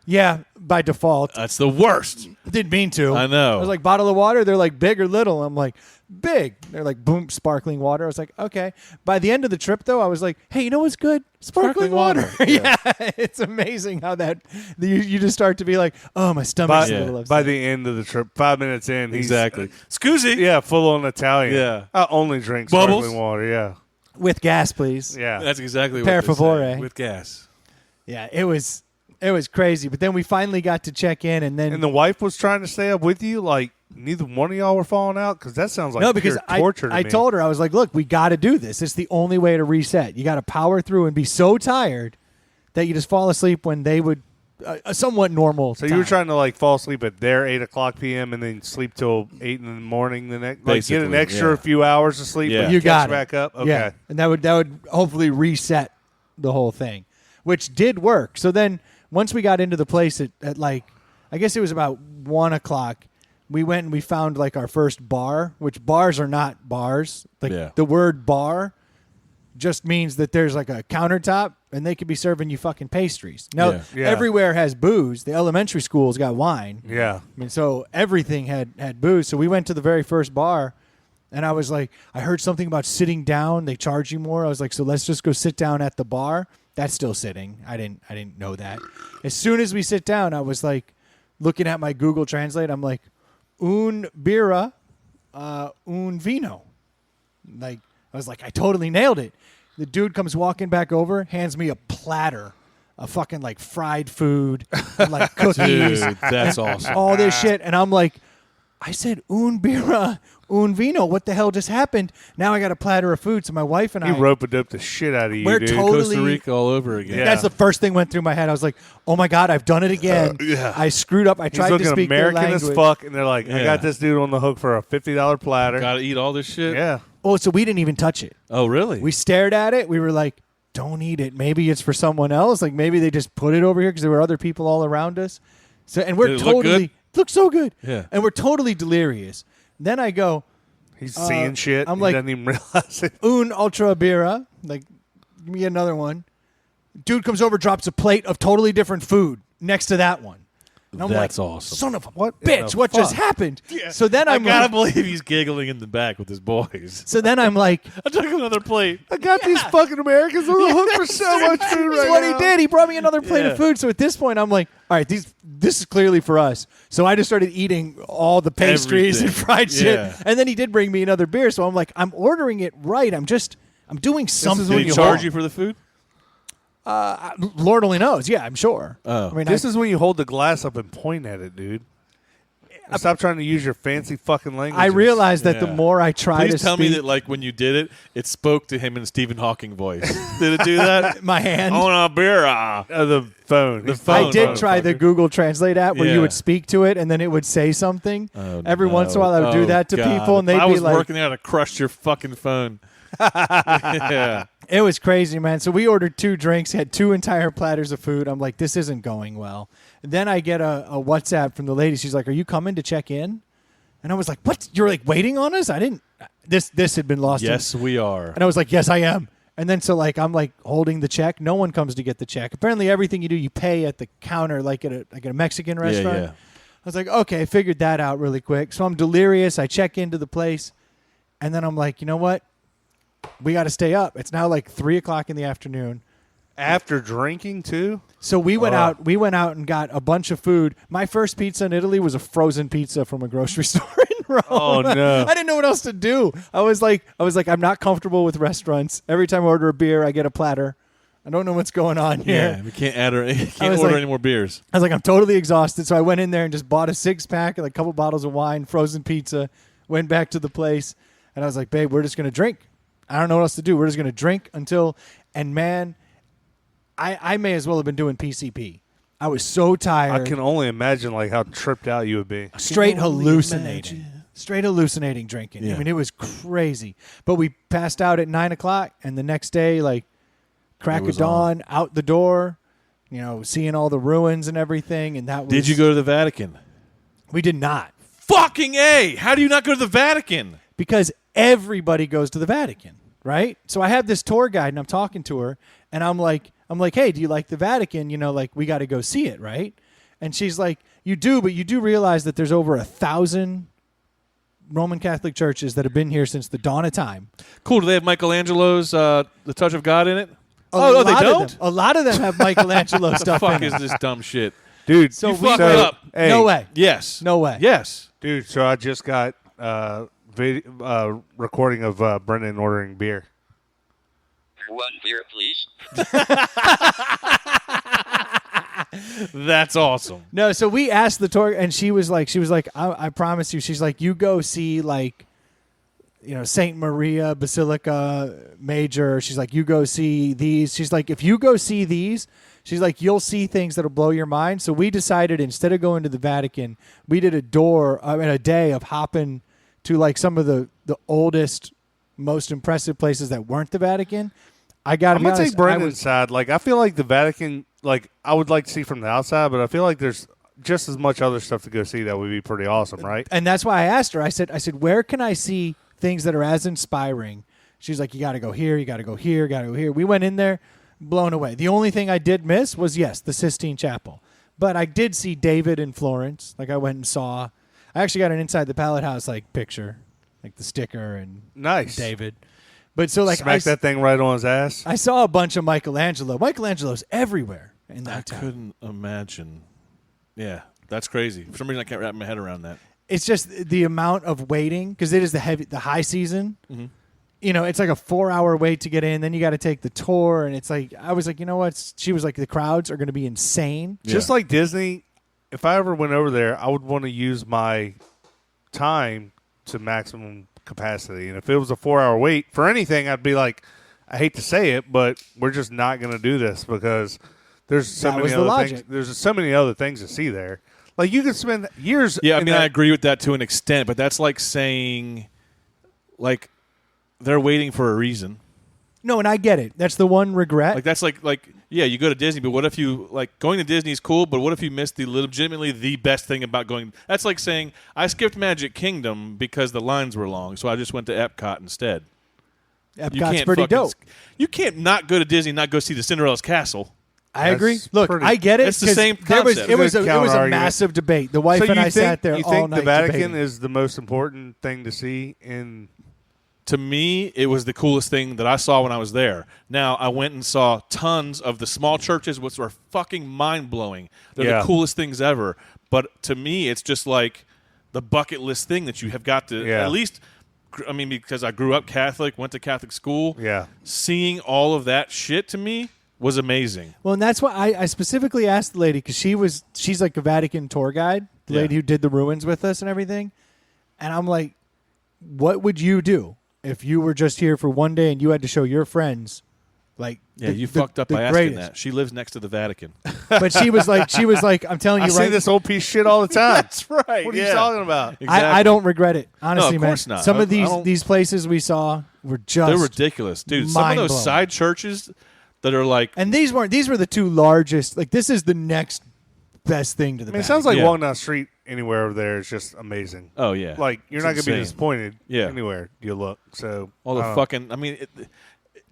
Yeah, by default. That's the worst. Didn't mean to. I know. I was like, bottle of water? They're like, big or little? I'm like, big. They're like, boom, sparkling water. I was like, okay. By the end of the trip, though, I was like, hey, you know what's good? Sparkling water. Yeah. It's amazing how that, you just start to be like, oh, my stomach's a little upset. By the end of the trip, 5 minutes in, he's Exactly. Scusi. Yeah, full on Italian. Yeah. I only drink Bubbles? sparkling water, yeah. With gas, please. Yeah. That's exactly Per what they favore. say. With gas. Yeah, it was crazy. But then we finally got to check in, and then And the wife was trying to stay up with you? Like, neither one of y'all were falling out? Because that sounds like no, because pure torture to I me. told her, I was like, look, we got to do this. It's the only way to reset. You got to power through and be so tired that you just fall asleep when they would a somewhat normal So time. you were trying to, like, fall asleep at their 8 o'clock p.m. and then sleep till 8 in the morning the next like, get an Basically, extra yeah. few hours of sleep Yeah. and You catch got it. back up? Okay. Yeah, and that would hopefully reset the whole thing, which did work. So then once we got into the place at like, I guess it was about 1 o'clock, we went and we found like our first bar, which bars are not bars. Like the word bar just means that there's like a countertop and they could be serving you fucking pastries. Now, Yeah. everywhere has booze. The elementary schools got wine. Yeah. I mean, so everything had booze. So we went to the very first bar, and I was like, I heard something about sitting down. They charge you more. I was like, so let's just go sit down at the bar. That's still sitting. I didn't know that. As soon as we sit down, I was like, looking at my Google Translate. I'm like, un birra, un vino. Like, I was like, I totally nailed it. The dude comes walking back over, hands me a platter of fucking like fried food, and like cookies, Dude, that's awesome. all this shit. And I'm like, I said un birra, un vino. What the hell just happened? Now I got a platter of food. So my wife and He I, rope-a-doped the shit out of you, We're dude. totally- Costa Rica all over again. Yeah. that's the first thing went through my head. I was like, oh my God, I've done it again. Yeah. I screwed up. I He's tried to looking speak their American language. as fuck, and they're like, I Yeah. got this dude on the hook for a $50 platter. Got to eat all this shit? Yeah. Oh, so we didn't even touch it. Oh, really? We stared at it. We were like, don't eat it. Maybe it's for someone else. Like maybe they just put it over here because there were other people all around us. So and we're Did it look totally good? looks so good. Yeah. And we're totally delirious. Then I go, He's seeing shit. I'm He like- doesn't even realize it. un ultra birra. Like, give me another one. Dude comes over, drops a plate of totally different food next to that one. And I'm That's like, awesome. son of a What in bitch, the what just fuck? happened? So then I I'm gotta like, believe he's giggling in the back with his boys. so then I'm like, I took another plate. I got these fucking Americans on the hook for so much food That's right what now. he did. He brought me another plate Yeah. of food. So at this point, I'm like, all right, this is clearly for us. So I just started eating all the pastries Everything. and fried shit. Yeah. And then he did bring me another beer. So I'm like, I'm ordering it right. I'm doing something. Did he charge you for the food? Lord only knows. Yeah, I'm sure. Oh. I mean, This is when you hold the glass up and point at it, dude. Stop trying to use your fancy fucking language. I realized that the Yeah. more I try to Please tell me speak- that, like, when you did it, it spoke to him in Stephen Hawking voice. Did it do that? my hand. On a beer. the phone. The phone. I did try the motherfucker. Google Translate app where Yeah. you would speak to it and then it would say something. Oh, Every once in a while, I would Oh, do that to God. people and they'd If I be was like, working there, I'd have crushed your fucking phone. Yeah. it was crazy, man. So we ordered 2 drinks, had 2 entire platters of food. I'm like, this isn't going well. And then I get a WhatsApp from the lady. She's like, are you coming to check in? And I was like, what? You're like waiting on us? I didn't. This had been lost. Yes, we are. And I was like, yes, I am. And then so like I'm like holding the check. No one comes to get the check. Apparently everything you do, you pay at the counter like at a Mexican restaurant. Yeah. I was like, okay, I figured that out really quick. So I'm delirious. I check into the place. And then I'm like, you know what? We got to stay up. It's now like 3 o'clock in the afternoon. After drinking, too? So we went out. We went out and got a bunch of food. My first pizza in Italy was a frozen pizza from a grocery store in Rome. Oh, no. I didn't know what else to do. I was like, I'm not comfortable with restaurants. Every time I order a beer, I get a platter. I don't know what's going on here. Yeah, we can't add or I can't was order like- any more beers. I was like, I'm totally exhausted. So I went in there and just bought a 6-pack and like a couple bottles of wine, frozen pizza, went back to the place. And I was like, babe, we're just going to drink. I don't know what else to do. We're just going to drink until, and man, I may as well have been doing PCP. I was so tired. I can only imagine like how tripped out you would be. Straight can only hallucinating. imagine. Straight hallucinating drinking. Yeah. I mean, it was crazy. But we passed out at 9 o'clock, and the next day, like, crack It of was dawn, out the door, seeing all the ruins and everything. And that was. Did you go to the Vatican? We did not. Fucking A! How do you not go to the Vatican? Because everybody goes to the Vatican, right? So I have this tour guide, and I'm talking to her, and I'm like, hey, do you like the Vatican? We got to go see it, right? And she's like, you do, but you do realize that there's over 1,000 Roman Catholic churches that have been here since the dawn of time. Cool. Do they have Michelangelo's The Touch of God in it? A they lot of don't? them- a lot of them have Michelangelo What the stuff fuck in is it. this dumb shit? Dude, So You we fucked went- up. Hey, No way. Yes. No way. Yes. Dude, so I just got recording of Brendan ordering beer. One beer, please. That's awesome. No, so we asked the tour, and she was like, I promise you. She's like, you go see Saint Maria Basilica Major. She's like, you go see these. She's like, if you go see these, she's like, you'll see things that'll blow your mind. So we decided instead of going to the Vatican, we did a day of hopping to some of the oldest, most impressive places that weren't the Vatican. I got to I'm be gonna honest. take Brendan's side. I feel like the Vatican, I would like to see from the outside, but I feel like there's just as much other stuff to go see that would be pretty awesome, right? And that's why I asked her. I said, where can I see things that are as inspiring? She's like, you got to go here, you got to go here, you got to go here. We went in there, blown away. The only thing I did miss was, yes, the Sistine Chapel. But I did see David in Florence. I went and saw. I actually got an Inside the Pallet House picture, the sticker and Nice. David. But so Smack that thing right on his ass. I saw a bunch of Michelangelo. Michelangelo's everywhere in that I town. couldn't imagine. Yeah, that's crazy. For some reason, I can't wrap my head around that. It's just the amount of waiting because it is the high season. Mhm. It's like a 4-hour wait to get in. Then you got to take the tour, and it's I was like, you know what? She was like, the crowds are going to be insane. Yeah. Just like Disney, if I ever went over there, I would want to use my time to maximum capacity. And if it was a 4-hour wait for anything, I'd be like, I hate to say it, but we're just not going to do this because there's so That many was the other logic. things. There's so many other things to see there. You could spend years. Yeah, I in mean, that- I agree with that to an extent, but that's like saying, they're waiting for a reason. No, and I get it. That's the one regret. That's yeah, you go to Disney, but what if you going to Disney is cool, but what if you missed legitimately the best thing about going? That's like saying I skipped Magic Kingdom because the lines were long, so I just went to Epcot instead. Epcot's pretty dope. You can't not go to Disney, and not go see the Cinderella's castle. I agree. That's Look, pretty- I get it. It's the 'cause same It was concept. it was a Counter-argument. massive debate. The wife So and you I sat there you all think night the Vatican debating. is the most important thing to see in? To me, it was the coolest thing that I saw when I was there. Now, I went and saw tons of the small churches, which were fucking mind-blowing. They're Yeah. the coolest things ever. But to me, it's just like the bucket list thing that you have got to Yeah. at least, because I grew up Catholic, went to Catholic school. Yeah. Seeing all of that shit to me was amazing. Well, and that's why I specifically asked the lady because she's like a Vatican tour guide, the Yeah. lady who did the ruins with us and everything. And I'm like, what would you do if you were just here for one day and you had to show your friends, Yeah, you fucked up by asking greatest. that. She lives next to the Vatican. But she was like, I'm telling I you see right. this old piece of shit all the time. That's right. What are you talking about? I don't regret it, honestly, of man. course not. Some I of don't- these places we saw were just They're ridiculous. Dude, some of mind-blowing. those side churches that are And these were the two largest. This is the next best thing to the I mean, it Vatican. sounds like Yeah. walking down the street anywhere over there is just amazing. oh, yeah. You're It's not going to be insane. disappointed Yeah. anywhere you look. So All the fucking. I mean,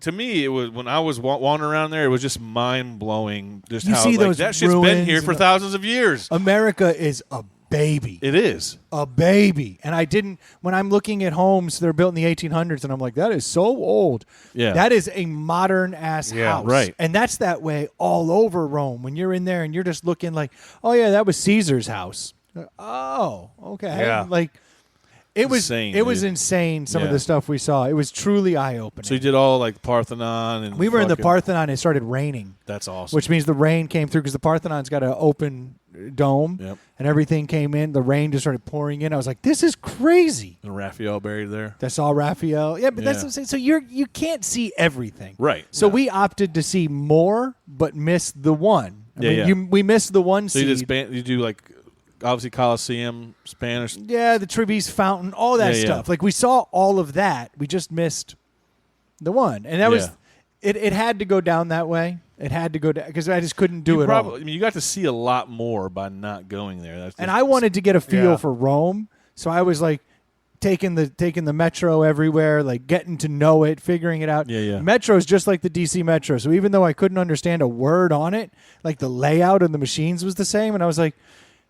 to me, it was when I was wandering around there. It was just mind blowing. Just You how see those that shit's been ruins here and for the- thousands of years. America is a baby. It is. A baby. And I didn't, when I'm looking at homes that are built in the 1800s, and I'm like, that is so old. Yeah. That is a modern ass Yeah, house. right. And that's that way all over Rome. When you're in there and you're just looking like, oh, yeah, that was Caesar's house. Oh, okay. Yeah. It was Insane, it was dude. insane, some of Yeah. the stuff we saw. It was truly eye opening. So you did all Parthenon and we were in the fucking- Parthenon and it started raining. That's awesome. Which means the rain came through because the Parthenon's got an open dome, Yep. and everything came in. The rain just started pouring in. I was like, "This is crazy." and Raphael buried there. I saw Raphael. Yeah, but that's Yeah. what I'm saying. So you can't see everything, Right. So No. we opted to see more, but missed the one. Yeah. We missed the one So you seed. did you do obviously Colosseum, Spanish. Yeah, the Trevi's Fountain, all that Yeah, yeah. stuff. We saw all of that. We just missed the one, and that was. Yeah. It had to go down that way. It had to go down because I just couldn't do it all. I mean, you got to see a lot more by not going there. That's And I wanted to get a feel Yeah. for Rome, so I was like taking the metro everywhere, like getting to know it, figuring it out. Yeah. Metro is just like the DC Metro, so even though I couldn't understand a word on it, like the layout of the machines was the same, and I was like,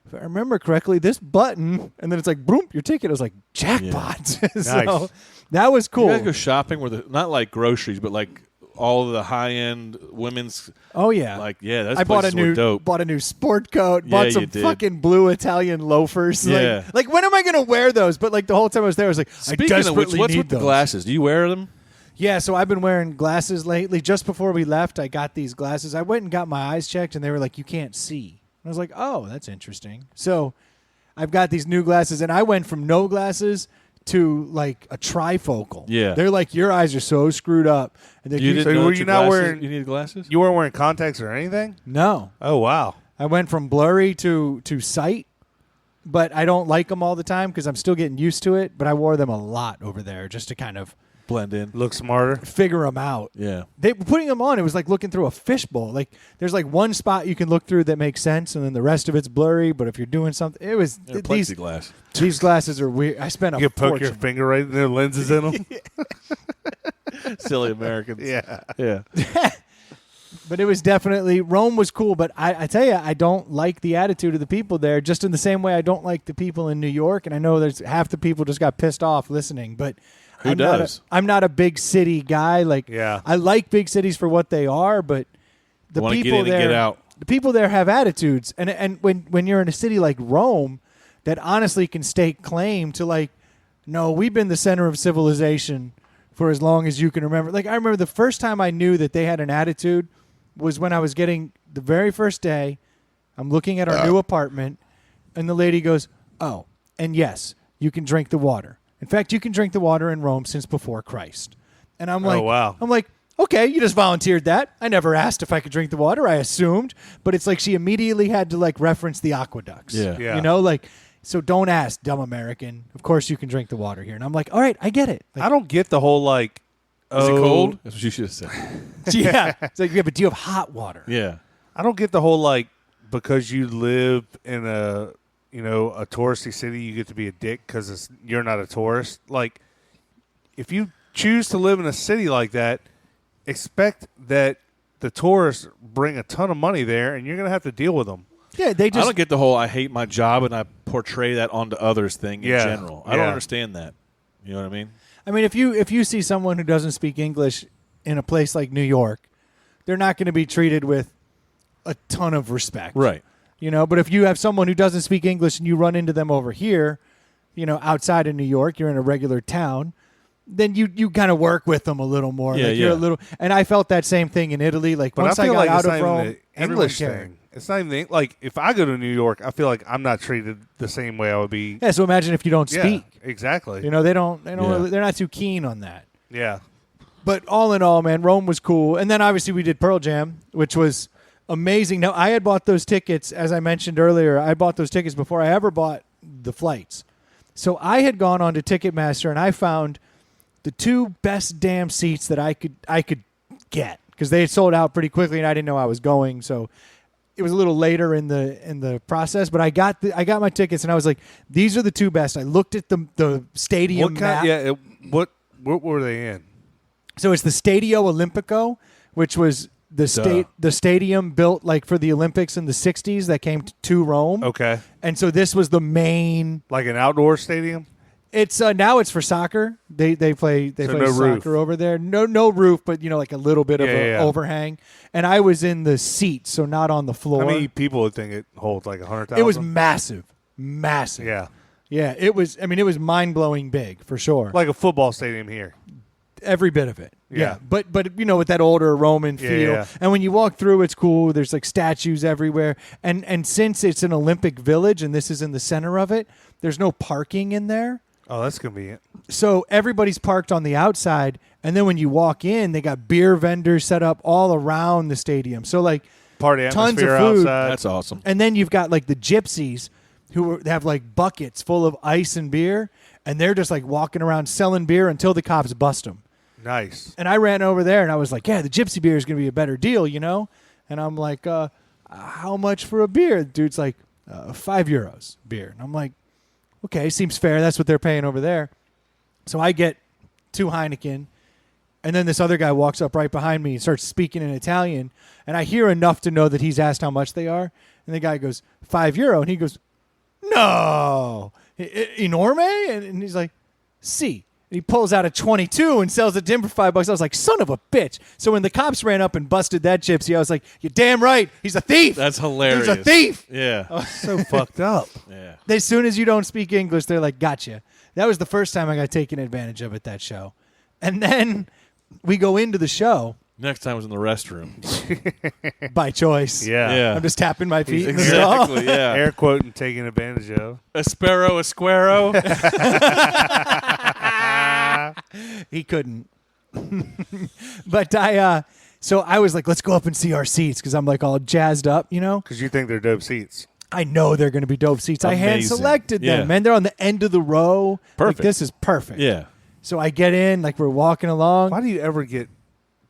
if I remember correctly, this button, and then it's like, boom, your ticket. I was like, jackpot. So Nice. that was cool. You guys go shopping where not like groceries, but like all the high end women's. Oh yeah, Like those I bought places a were new dope. bought a new sport coat. Yeah, Bought you some did. fucking blue Italian loafers. Yeah. Like when am I going to wear those? But like the whole time I was there, I was like, Speaking I of which, desperately what's need with the those. glasses? Do you wear them? Yeah, so I've been wearing glasses lately. Just before we left, I got these glasses. I went and got my eyes checked, and they were like, "You can't see." I was like, "Oh, that's interesting." So I've got these new glasses, and I went from no glasses to like a trifocal. Yeah. They're like, your eyes are so screwed up. And they're You just- didn't So know were that you your not glasses- wearing- You needed glasses? You weren't wearing contacts or anything? no. Oh, wow. I went from blurry to sight, but I don't like them all the time because I'm still getting used to it. But I wore them a lot over there just to kind of Blend in. Look smarter. figure them out. Yeah. They putting them on. It was like looking through a fishbowl. Like there's like one spot you can look through that makes sense, and then the rest of it's blurry. But if you're doing something, it was They're these plexiglass. glasses are weird. I spent a You can poke your fortune. finger right in their lenses in them. Silly Americans. Yeah. Yeah. But it was definitely Rome was cool. But I tell you, I don't like the attitude of the people there. Just in the same way I don't like the people in New York. And I know there's half the people just got pissed off listening. But Who I'm does? I'm not a big city guy. Like Yeah. I like big cities for what they are, but the Want to people get in there, and get out. the people there have attitudes, and when you're in a city like Rome, that honestly can stake claim to like, no, we've been the center of civilization for as long as you can remember. Like I remember the first time I knew that they had an attitude was when I was getting the very first day. I'm looking at our new apartment, and the lady goes, "Oh, and yes, you can drink the water. In fact, you can drink the water in Rome since before Christ." And I'm like, wow. I'm like, okay, you just volunteered that. I never asked if I could drink the water. I assumed, but it's like she immediately had to like reference the aqueducts. Yeah. Yeah. You know, like, so don't ask, dumb American. Of course you can drink the water here. And I'm like, all right, I get it. Like, I don't get the whole like. Is it cold? That's what you should have said. yeah. It's like, yeah, but do you have hot water? Yeah. I don't get the whole like because you live in a a touristy city, you get to be a dick because you're not a tourist. Like, if you choose to live in a city like that, expect that the tourists bring a ton of money there, and you're gonna have to deal with them. Yeah, they I just don't get the whole I hate my job and I portray that onto others thing in Yeah. general. I don't Yeah. understand that. You know what I mean? I mean, if you see someone who doesn't speak English in a place like New York, they're not going to be treated with a ton of respect. Right. You know, but if you have someone who doesn't speak English and you run into them over here, you know, outside of New York, you're in a regular town, then you kind of work with them a little more. Yeah, like you're yeah. a little, and I felt that same thing in Italy. Like But once I feel got like out it's of not even Rome, the everyone English cared. thing. It's not even like if I go to New York, I feel like I'm not treated the same way I would be. Yeah, so imagine if you don't Yeah, speak. exactly. You know, they don't Yeah. really, they're not too keen on that. Yeah. But all in all, man, Rome was cool. And then obviously we did Pearl Jam, which was amazing. Now, I had bought those tickets, as I mentioned earlier. I bought those tickets before I ever bought the flights. So I had gone on to Ticketmaster, and I found the two best damn seats that I could get because they had sold out pretty quickly, and I didn't know I was going. So it was a little later in the process, but I got my tickets, and I was like, these are the two best. I looked at the stadium What map. kind? Yeah. What were they in? So it's the Stadio Olimpico, which was the stadium built like for the Olympics in the 60s that came to Rome. Okay. And so this was the main. Like an outdoor stadium. It's now it's for soccer. They play no soccer roof. over there. No roof, but you know, like a little bit of an Yeah. overhang. And I was in the seats, so not on the floor. How many people would think it holds? Like 100,000. It was massive. Yeah. Yeah, it was. I mean, it was mind blowing big for sure. Like a football stadium here. Every bit of it. Yeah. But you know, with that older Roman Yeah, feel. yeah. And when you walk through, it's cool. There's like statues everywhere. And since it's an Olympic village and this is in the center of it, there's no parking in there. Oh, that's convenient. So everybody's parked on the outside, and then when you walk in, they got beer vendors set up all around the stadium. So like Party tons of atmosphere food. outside. That's awesome. And then you've got like the gypsies who have like buckets full of ice and beer, and they're just like walking around selling beer until the cops bust them. Nice. And I ran over there and I was like, yeah, the gypsy beer is going to be a better deal, you know? And I'm like, how much for a beer? The dude's like, €5 beer. And I'm like, okay, seems fair. That's what they're paying over there. So I get 2 Heineken. And then this other guy walks up right behind me and starts speaking in Italian. And I hear enough to know that he's asked how much they are. And the guy goes, €5. And he goes, no. Enorme? And he's like, si. And he pulls out a 22 and sells it to him for $5. I was like, son of a bitch. So when the cops ran up and busted that gypsy, I was like, you're damn right. He's a thief. That's hilarious. He's a thief. Yeah. So fucked up. Yeah. As soon as you don't speak English, they're like, gotcha. That was the first time I got taken advantage of at that show. And then we go into the show. Next time was in the restroom. By choice. Yeah. I'm just tapping my feet in the stall. Exactly, yeah. Air quoting taking advantage of. Asquero. He couldn't. But so I was like, let's go up and see our seats because I'm like all jazzed up, you know? Because you think they're dope seats. I know they're going to be dope seats. I hand Amazing. selected them, Yeah. man. They're on the end of the row. Perfect. Like, this is perfect. Yeah. So I get in, like we're walking along. Why do you ever get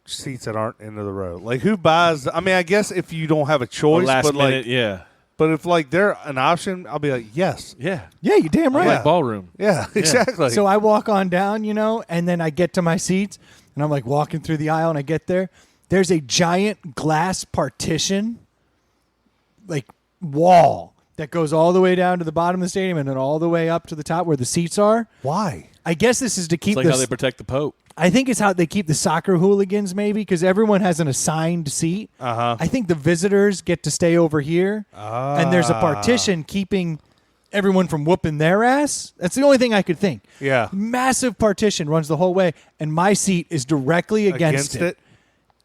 seats that aren't end of the row? Like, who buys? I mean, I guess if you don't have a choice, Last but minute, like, yeah. but if like they're an option, I'll be like, yes, Yeah. Yeah, you're damn right. Like ballroom. yeah, exactly. So I walk on down, you know, and then I get to my seats, and I'm like walking through the aisle, and I get there. There's a giant glass partition, like wall, that goes all the way down to the bottom of the stadium and then all the way up to the top where the seats are. why? I guess this is to keep It's like this. how they protect the Pope. I think it's how they keep the soccer hooligans, maybe, because everyone has an assigned seat. Uh-huh. I think the visitors get to stay over here, and there's a partition keeping everyone from whooping their ass. That's the only thing I could think. Yeah. Massive partition runs the whole way, and my seat is directly against it.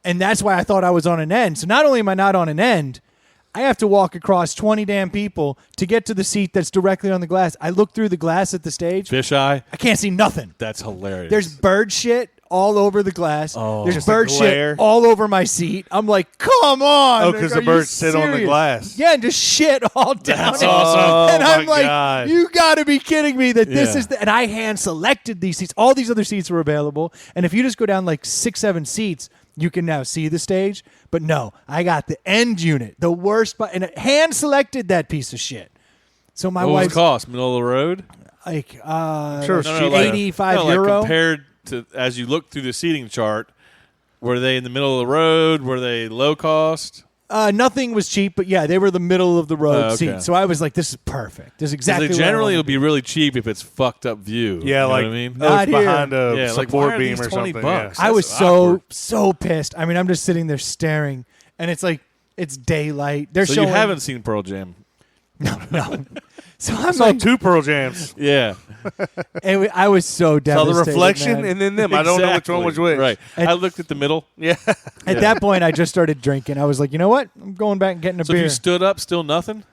And that's why I thought I was on an end. So not only am I not on an end, I have to walk across 20 damn people to get to the seat that's directly on the glass. I look through the glass at the stage. Fisheye. I can't see nothing. That's hilarious. There's bird shit all over the glass. Oh. There's Just a bird glare. shit all over my seat. I'm like, come on. Oh, 'cause Are the you birds sit on the serious? glass. Yeah, and just shit all down That's it. awesome. And Oh, I'm my like, God. you got to be kidding me that this Yeah. is and I hand selected these seats. All these other seats were available. And if you just go down like 6, 7 seats, you can now see the stage. But no, I got the end unit, the worst, and hand selected that piece of shit. So my what was wife's it cost? Middle of the road? like, sure, No, like, 85 no, like euro. compared to, as you look through the seating chart, were they in the middle of the road? Were they low cost? Nothing was cheap, but yeah, they were the middle of the road Oh, okay. seats. So I was like, this is perfect. This is exactly They what I generally wanted will be really cheap if it's fucked up view. Yeah, You know like what I mean? Not it's here. behind a Yeah, like, support why are beam these or $20? something. Yeah. I was That's so awkward. so pissed. I mean, I'm just sitting there staring, and it's like it's daylight. They're So showing you haven't seen Pearl Jam? no. So I'm saw like, 2 Pearl Jams. Yeah. I was so Saw devastated. the reflection man. and then them. I don't know which one was Exactly. which. Right. And- I looked at the middle. Yeah. At that point, I just started drinking. I was like, you know what? I'm going back and getting a So if beer. you stood up, still nothing?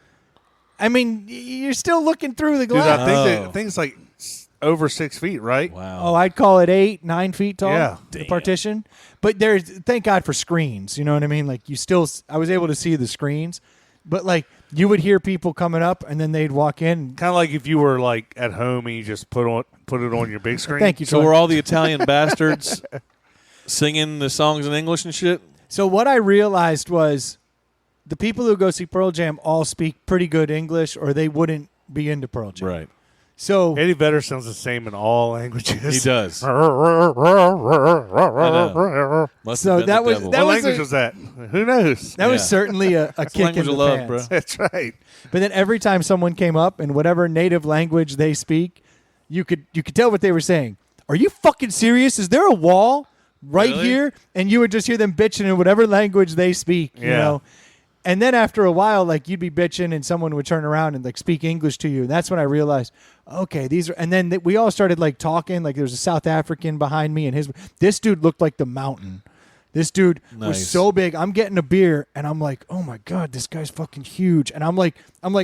I mean, you're still looking through the Dude, glass. I think Oh. I think it's like over 6 feet, right? Wow. Oh, I'd call it 8, 9 feet tall. Yeah. The partition. But there's thank God for screens. You know what I mean? Like I was able to see the screens, but like you would hear people coming up and then they'd walk in. Kind of like if you were like at home and you just put it on your big screen. Thank you. So Troy. were all the Italian bastards singing the songs in English and shit? So what I realized was the people who go see Pearl Jam all speak pretty good English, or they wouldn't be into Pearl Jam. Right. So Eddie Vedder sounds the same in all languages. He does. what Must So have been that the was- devil. that was language a- was that? Who knows? that was Yeah. certainly a kick in language the of love, pants. bro. That's right. But then every time someone came up in whatever native language they speak, you could tell what they were saying. Are you fucking serious? Is there a wall right Really? here? And you would just hear them bitching in whatever language they speak. You Yeah. know. And then after a while, like you'd be bitching, and someone would turn around and like speak English to you. And that's when I realized, okay, these are. And then we all started like talking. Like there was a South African behind me, and this dude looked like the mountain. This dude was Nice. so big. I'm getting a beer, and I'm like, oh my god, this guy's fucking huge. And I'm like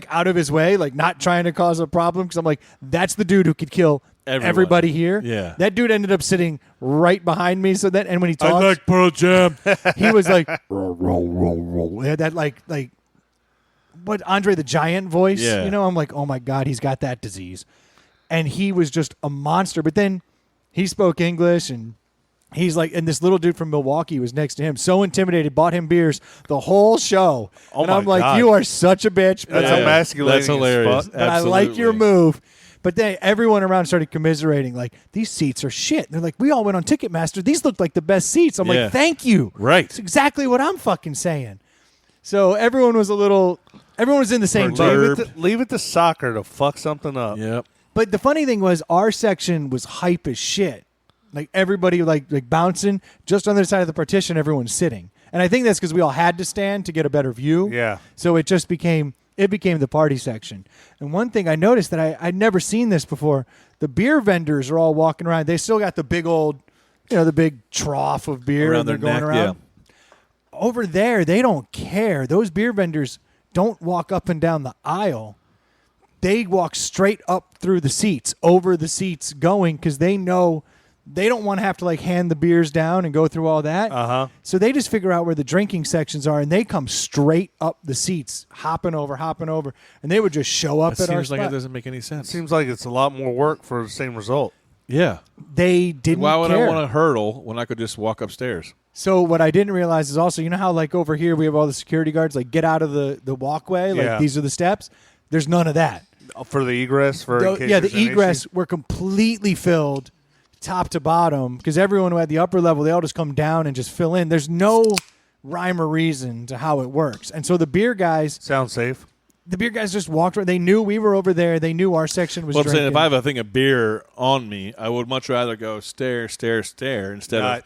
out of his way, like not trying to cause a problem, because I'm like, that's the dude who could kill Everyone. everybody here. Yeah. That dude ended up sitting right behind me. So that, and when he talked, Pearl Jam. he was like, he had that like what Andre the Giant voice. Yeah. You know, I'm like, oh my god, he's got that disease, and he was just a monster. But then he spoke English, and He's like, and this little dude from Milwaukee was next to him, so intimidated, bought him beers the whole show. Oh and my I'm like, God. you are such a bitch. But, That's emasculating. That's hilarious. As fuck. but I like your Absolutely. move. But then everyone around started commiserating, like, these seats are shit. And they're like, we all went on Ticketmaster. These look like the best seats. I'm Yeah. like, thank you. Right. It's exactly what I'm fucking saying. So everyone was in the same Perturbed. boat. Leave it to soccer to fuck something up. Yep. But the funny thing was, our section was hype as shit. Like everybody like bouncing just on the other side of the partition. Everyone's sitting, and I think that's because we all had to stand to get a better view. Yeah. So it just became the party section. And one thing I noticed that I'd never seen this before: the beer vendors are all walking around. They still got the big old, the big trough of beer, Around and they're their going neck, around. Over there, they don't care. Those beer vendors don't walk up and down the aisle. They walk straight up through the seats, over the seats going, because they know they don't want to have to like hand the beers down and go through all that. Uh-huh. So they just figure out where the drinking sections are, and they come straight up the seats, hopping over, and they would just show up That at our seems like it spot. doesn't make any sense. Seems like it's a lot more work for the same result. Yeah. They didn't Why would care. I want to hurdle when I could just walk upstairs? So what I didn't realize is also, how like over here we have all the security guards, like get out of the walkway, like Yeah. these are the steps. There's none of that. For the egress? In case Yeah, there's the an egress issue? were completely filled top to bottom because everyone who had the upper level, they all just come down and just fill in. There's no rhyme or reason to how it works. And so the beer guys Sounds safe. just walked right. They knew we were over there. They knew our section was Well, I'm saying drinking. if I have a thing of beer on me, I would much rather go stare instead of.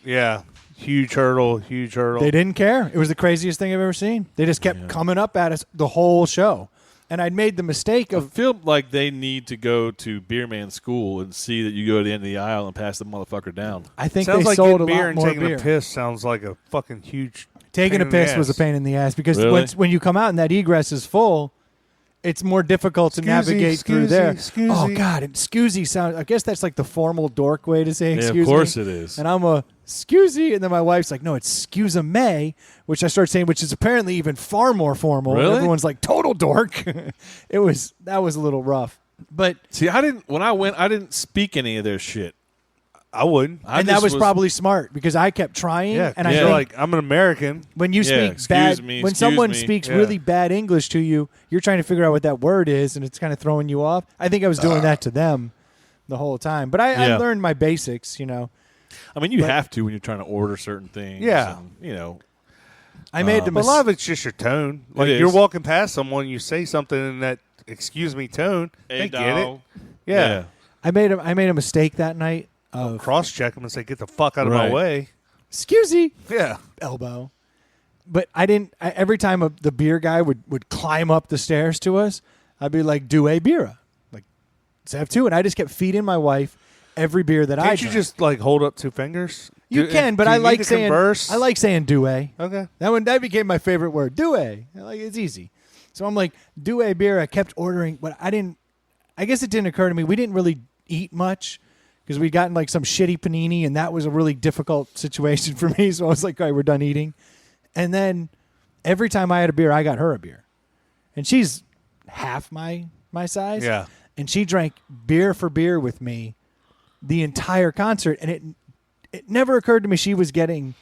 Yeah. Huge hurdle. They didn't care. It was the craziest thing I've ever seen. They just kept coming up at us the whole show. And I'd made the mistake I of feel like they need to go to beer man school and see that you go to the end of the aisle and pass the motherfucker down. I think Sounds they like sold a getting beer lot and more taking beer. a piss sounds like a fucking huge Taking pain a in the piss was a ass. pain in the ass because Really? when you come out and that egress is full, it's more difficult to navigate through there. Excuse Oh me. God, and excusey sounds. I guess that's like the formal dork way to say Yeah, excuse of course me. it is. And I'm a excusey, and then my wife's like, no, it's excuse me, which I started saying, which is apparently even far more formal. Really? Everyone's like total dork. That was a little rough, but See, when I went, I didn't speak any of their shit. I wouldn't. I and that just was probably smart because I kept trying. Yeah. and I you're think like, I'm an American. when you Yeah, speak bad, excuse me, when excuse someone me. speaks Yeah. really bad English to you, you're trying to figure out what that word is, and it's kind of throwing you off. I think I was doing that to them the whole time, but I Yeah. learned my basics. I mean, you have to when you're trying to order certain things. Yeah. And, I made the But a mistake. lot of it's just your tone. Like It you're is. walking past someone, you say something in that excuse me tone. Hey, They get it. dog. Yeah. I made a mistake that night of Cross check them and say, get the fuck out of Right. my way. excusey Yeah. elbow. But I didn't. Every time the beer guy would climb up the stairs to us, I'd be like, "Do a beera," like, "Let's have two." And I just kept feeding my wife every beer that I Can't you drank. just like hold up two fingers? You can, but do I you need like to saying converse? I like saying "do a." Okay. That became my favorite word. Do a. Like it's easy. So I'm like, do a beer. I kept ordering, but I guess it didn't occur to me. We didn't really eat much because we'd gotten like some shitty panini, and that was a really difficult situation for me. So I was like, all right, we're done eating. And then every time I had a beer, I got her a beer. And she's half my size. Yeah. And she drank beer for beer with me the entire concert. And it never occurred to me she was getting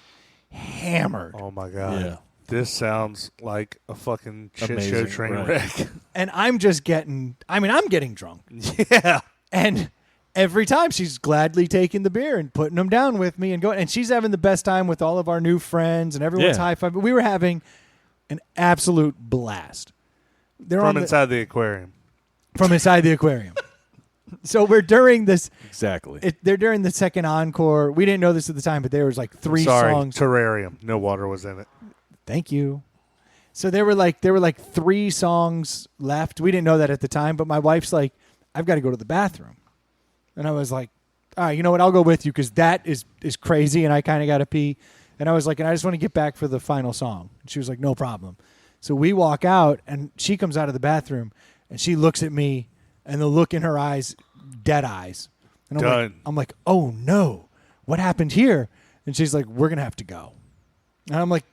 hammered. Oh my god. Yeah. This sounds like a fucking shit show Amazing, train right. wreck. And I'm getting drunk. Yeah. And every time she's gladly taking the beer and putting them down with me and going, and she's having the best time with all of our new friends and everyone's Yeah. high five. We were having an absolute blast. They're on From inside the aquarium. from inside the aquarium. So we're during this. Exactly. They're during the second encore. We didn't know this at the time, but there was like three Sorry, songs. terrarium. No water was in it. Thank you. So there were like three songs left. We didn't know that at the time, but my wife's like, I've got to go to the bathroom. And I was like, all right, you know what? I'll go with you because that is crazy and I kind of got to pee. And I was like, and I just want to get back for the final song. And she was like, no problem. So we walk out and she comes out of the bathroom and she looks at me and the look in her eyes, dead eyes. And Done. I'm like, oh no, what happened here? And she's like, we're going to have to go. And I'm like,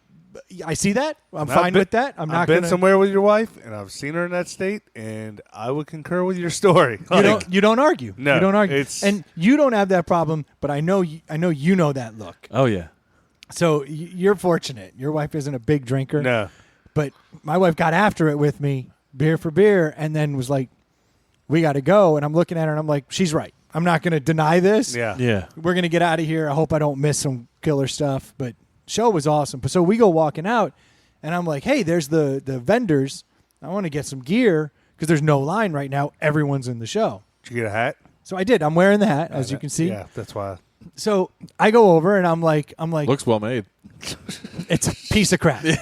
I see that. I'm I've fine been- with that. I'm not I've been gonna. somewhere with your wife, and I've seen her in that state, and I would concur with your story. You don't argue. No, you don't argue. it's- And you don't have that problem, but I know you know that look. Oh yeah. So you're fortunate. Your wife isn't a big drinker. No. But my wife got after it with me, beer for beer, and then was like, "We got to go." And I'm looking at her, and I'm like, "She's right. I'm not going to deny this. Yeah. Yeah. We're going to get out of here. I hope I don't miss some killer stuff." But show was awesome. So we go walking out, and I'm like, "Hey, there's the vendors. I want to get some gear because there's no line right now. Everyone's in the show." Did you get a hat? So I did. I'm wearing the hat, as you can see. Yeah, that's why. So I go over, and I'm like, Looks well made. it's a piece of crap. Fucking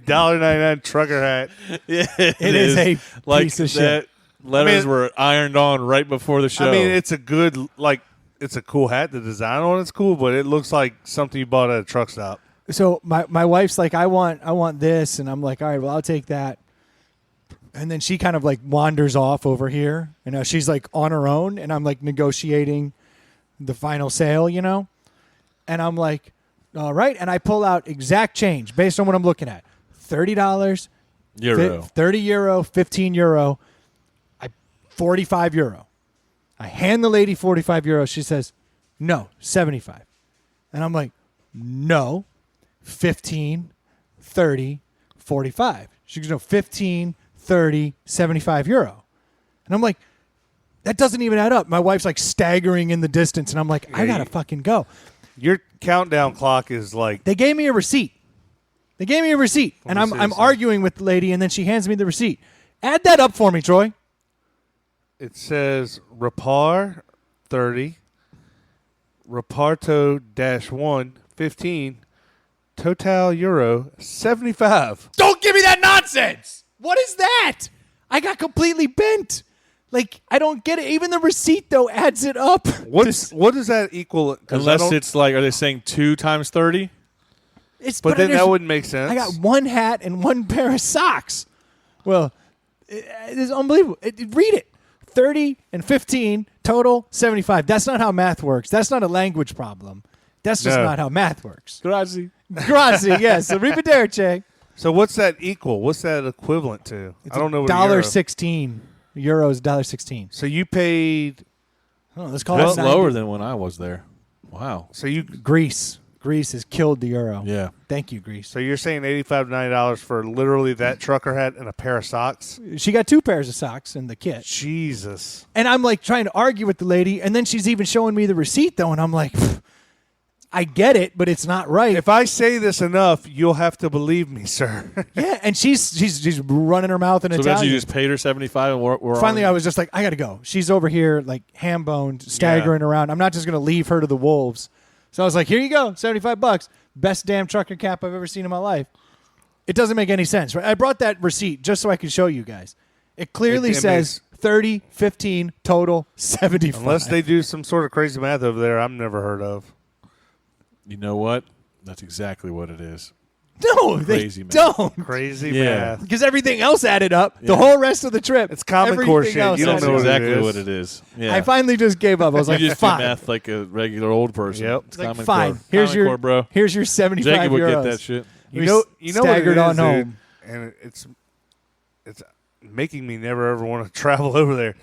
$1.99 trucker hat. Yeah, It is a like piece of that shit. Letters were ironed on right before the show. I mean, it's a good, like, it's a cool hat. The design on it's cool, but it looks like something you bought at a truck stop. So my wife's like, I want this, and I'm like, all right, well, I'll take that. And then she kind of like wanders off over here, and now she's like on her own, and I'm like negotiating the final sale, and I'm like, all right, and I pull out exact change based on what I'm looking at, $30, Euro. 30 euro, 15 euro, 45 euro. I hand the lady 45 euro. She says, no, 75. And I'm like, no, 15, 30, 45. She goes, no, 15, 30, 75 euro. And I'm like, that doesn't even add up. My wife's like staggering in the distance, and I'm like, I gotta fucking go. Your countdown clock is like, They gave me a receipt. And me I'm see this. arguing with the lady, and then she hands me the receipt. Add that up for me, Troy. it says Repar 30, Reparto -1 15, Total Euro 75. Don't give me that nonsense. What is that? I got completely bent. Like, I don't get it. Even the receipt, though, adds it up. What does that equal? 'Cause Unless it's like, are they saying 2 times 30? But then there's- that wouldn't make sense. I got one hat and one pair of socks. Well, it is unbelievable. Read it. 30 and 15, total 75. That's not how math works. That's not a language problem. That's just No. not how math works. Grazie. Grazie, yes. Arrivederci. So what's that equal? What's that equivalent to? I don't know. What a euro- $1.16. Euros, $1.16. So you paid. Oh, let's call That's it 90. lower than when I was there. Wow. So you. Greece. Greece has killed the euro. Yeah. Thank you, Greece. So you're saying $85 to $90 for literally that trucker hat and a pair of socks? She got 2 pairs of socks in the kit. Jesus. And I'm like trying to argue with the lady, and then she's even showing me the receipt, though, and I'm like, I get it, but it's not right. If I say this enough, you'll have to believe me, sir. Yeah, and she's running her mouth in So eventually Italian. you just paid her 75 and we're Finally, on. I was just like, I got to go. She's over here, like, ham-boned, staggering around. I'm not just going to leave her to the wolves. So I was like, here you go, $75. Best damn trucker cap I've ever seen in my life. It doesn't make any sense, right? I brought that receipt just so I could show you guys. It clearly It says 30, 15, total 75. Unless they do some sort of crazy math over there I've never heard of. You know what? That's exactly what it is. No, Crazy they math. don't. Crazy Yeah. math. Because everything else added up. The Yeah. whole rest of the trip. It's Common everything Core shit. else You don't That's know what exactly it is. what it is. Yeah. I finally just gave up. I was like, you just fine. do math like a regular old person. Yep. It's Like, Common fine. Core. Here's Common your Core, bro. Here's your 75 Jacob would euros. get that shit. You We know what it staggered is, on dude? home. And it's making me never ever want to travel over there.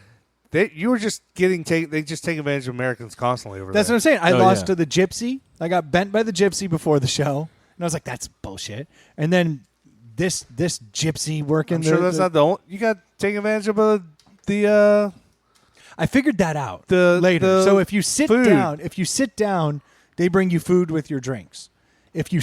You were just they just take advantage of Americans constantly over That's what there. I'm saying. I Oh, lost yeah. to the gypsy. I got bent by the gypsy before the show, and I was like, "That's bullshit." And then this gypsy working. I'm sure that's not the only. You got taken advantage of the. I figured that out The- later. the So if you sit food. down, they bring you food with your drinks. If you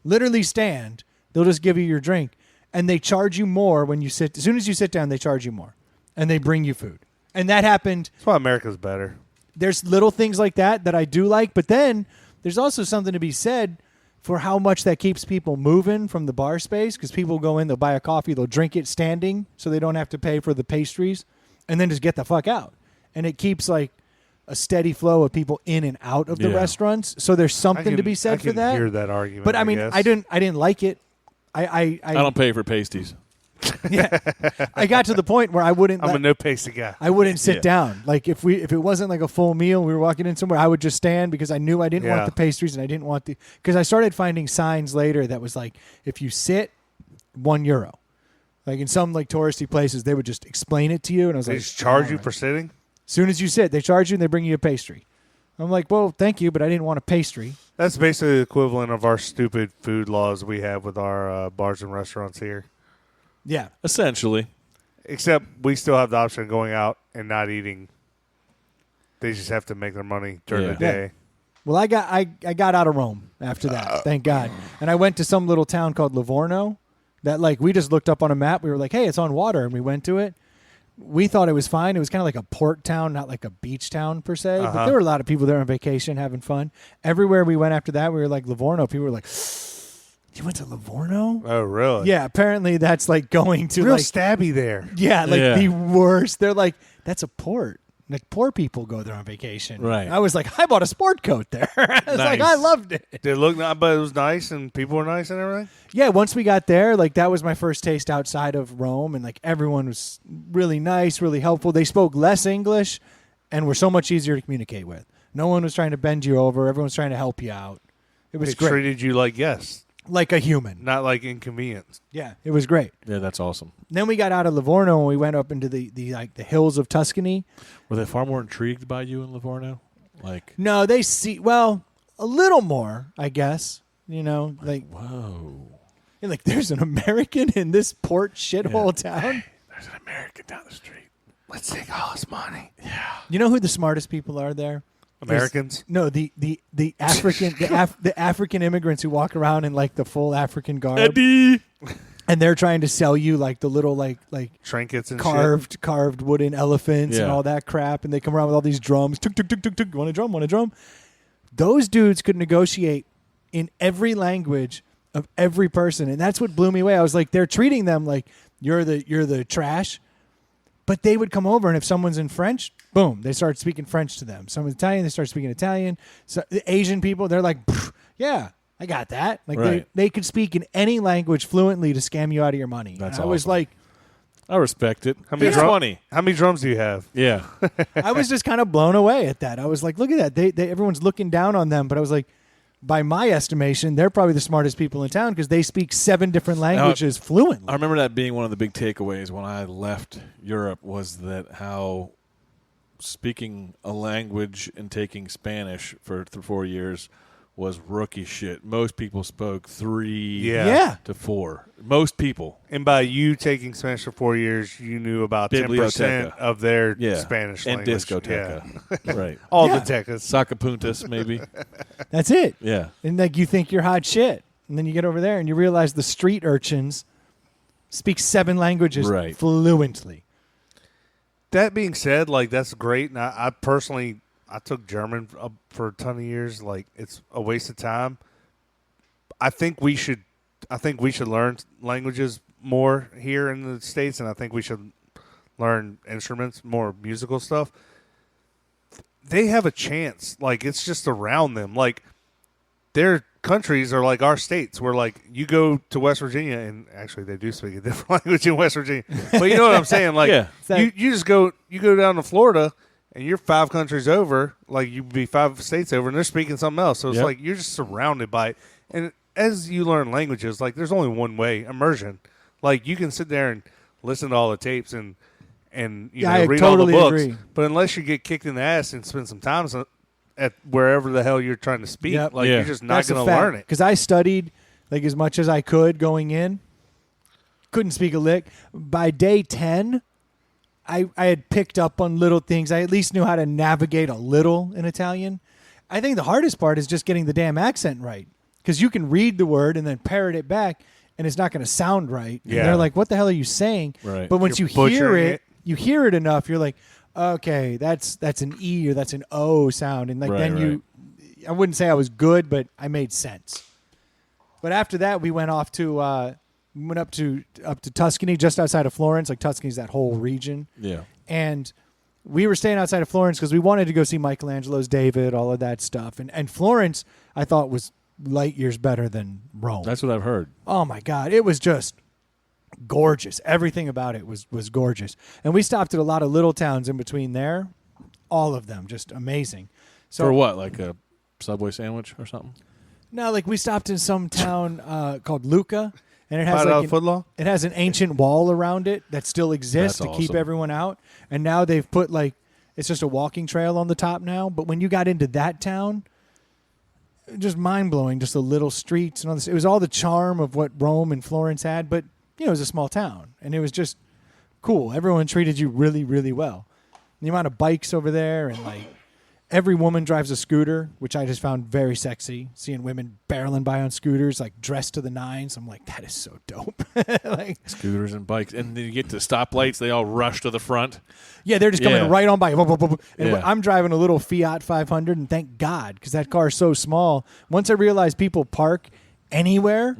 literally stand, they'll just give you your drink, and they charge you more when you sit. As soon as you sit down, they charge you more, and they bring you food. And that happened. That's why America's better. There's little things like that I do like, but then there's also something to be said for how much that keeps people moving from the bar space, because people go in, they'll buy a coffee, they'll drink it standing so they don't have to pay for the pastries, and then just get the fuck out. And it keeps like a steady flow of people in and out of the Yeah. restaurants. So there's something to be said for that. Hear that argument? But I mean, guess. I didn't like it. I don't pay for pasties. Yeah, I got to the point where I wouldn't. I'm a no pastry guy. I wouldn't sit Yeah. down. Like if it wasn't like a full meal, we were walking in somewhere, I would just stand because I knew I didn't Yeah. want the pastries and I didn't want because I started finding signs later that was like, if you sit, €1. Like in some like touristy places, they would just explain it to you, and I was They like, just charge you "All right." for sitting. As soon as you sit, they charge you and they bring you a pastry. I'm like, well, thank you, but I didn't want a pastry. That's basically the equivalent of our stupid food laws we have with our bars and restaurants here. Yeah, Essentially. Except we still have the option of going out and not eating. They just have to make their money during Yeah. the day. well, I got out of Rome after that, thank God, and I went to some little town called Livorno. That like we just looked up on a map. We were like, hey, it's on water, and we went to it. We thought it was fine. It was kind of like a port town, not like a beach town per se. But Uh-huh. there were a lot of people there on vacation having fun. Everywhere we went after that, we were like Livorno. People were like, you went to Livorno? Oh, really? Yeah, apparently that's like going to Real like stabby there. yeah, like Yeah. the worst. They're like, that's a port. Like poor people go there on vacation. Right. I was like, I bought a sport coat there. I was like, Nice. I loved it. Did it look nice, but it was nice and people were nice and everything? Yeah, once we got there, like that was my first taste outside of Rome, and like everyone was really nice, really helpful. They spoke less English and were so much easier to communicate with. No one was trying to bend you over. Everyone was trying to help you out. It was They great. treated you like guests, Like a human. not like inconvenience. Yeah, it was great. Yeah, that's awesome. Then we got out of Livorno and we went up into the like the hills of Tuscany. Were they far more intrigued by you in Livorno? Like, No, they see well a little more, I guess. You know, like whoa. and like there's an American in this port shithole town. There's an American down the street. Let's take all his money. You know who the smartest people are there? Americans? No, the African the African immigrants who walk around in like the full African garb, Eddie. and they're trying to sell you like the little like Trinkets and carved wooden elephants and Yeah. all that crap, and they come around with all these drums. Tuk tuk tuk tuk tuk. Want a drum? Want a drum? Those dudes could negotiate in every language of every person, and that's what blew me away. I was like, they're treating them like you're the trash. But they would come over, and if someone's in French, boom, they start speaking French to them. Someone's Italian, they start speaking Italian. So the Asian people, they're like, yeah, I got that. Like Right. they could speak in any language fluently to scam you out of your money. That's and I was awesome. like, I respect it. How many It's drum- funny. How many drums do you have? Yeah. I was just kind of blown away at that. I was like, look at that. They everyone's looking down on them, but I was like, by my estimation, they're probably the smartest people in town because they speak 7 different languages fluently. I remember that being one of the big takeaways when I left Europe was that how speaking a language and taking Spanish for 4 years was rookie shit. Most people spoke 3 Yeah. to 4. Most people. And by you taking Spanish for 4 years, you knew about 10% Biblioteca. of their Yeah. Spanish and language. discoteca. Right. All Yeah. the tecas. Sacapuntas, maybe. That's it. Yeah. And like you think you're hot shit, and then you get over there and you realize the street urchins speak 7 languages Right. fluently. That being said, like that's great. And I personally, I took German for a ton of years. Like it's a waste of time. I think we should learn languages more here in the States, and I think we should learn instruments, more musical stuff. They have a chance. Like it's just around them. Like their countries are like our states. Where like you go to West Virginia, and actually they do speak a different language in West Virginia. But you know what I'm saying? Like Yeah. you go down to Florida, and you're 5 countries over. Like you'd be 5 states over, and they're speaking something else. So it's Yep. like you're just surrounded by it. And as you learn languages, like there's only one way: immersion. Like you can sit there and listen to all the tapes and you Yeah, know, I read totally all the books. agree. But unless you get kicked in the ass and spend some time at wherever the hell you're trying to speak, Yep. like Yeah. you're just not going to learn it. Because I studied like as much as I could going in. Couldn't speak a lick. By day 10, I had picked up on little things. I at least knew how to navigate a little in Italian. I think the hardest part is just getting the damn accent right. Because you can read the word and then parrot it back, and it's not going to sound right. And Yeah. they're like, what the hell are you saying? Right. But once You're you hear butchering it, it. you hear it enough, you're like, okay, that's an E or that's an O sound. And like Right, then right. I wouldn't say I was good, but I made sense. But after that, we went off to went up to Tuscany, just outside of Florence. Like Tuscany's that whole region, Yeah. and we were staying outside of Florence because we wanted to go see Michelangelo's David, all of that stuff. And Florence, I thought was light years better than Rome. That's what I've heard. Oh my God, it was just gorgeous. Everything about it was gorgeous. And we stopped at a lot of little towns in between there. All of them just amazing. So For what? Like a Subway sandwich or something? no, like we stopped in some town called Lucca, and it has $5 like footlong? it has an ancient wall around it that still exists That's to keep awesome. everyone out. And now they've put like it's just a walking trail on the top now. But when you got into that town, just mind blowing. Just the little streets and all this. It was all the charm of what Rome and Florence had, but it was a small town, and it was just cool. Everyone treated you really, really well. The amount of bikes over there, and like every woman drives a scooter, which I just found very sexy. Seeing women barreling by on scooters, like dressed to the nines, I'm like, that is so dope. Like, Scooters and bikes. And then you get to stoplights, they all rush to the front. yeah, they're just coming Yeah. right on by. And Yeah. I'm driving a little Fiat 500, and thank God, because that car is so small. Once I realized people park anywhere,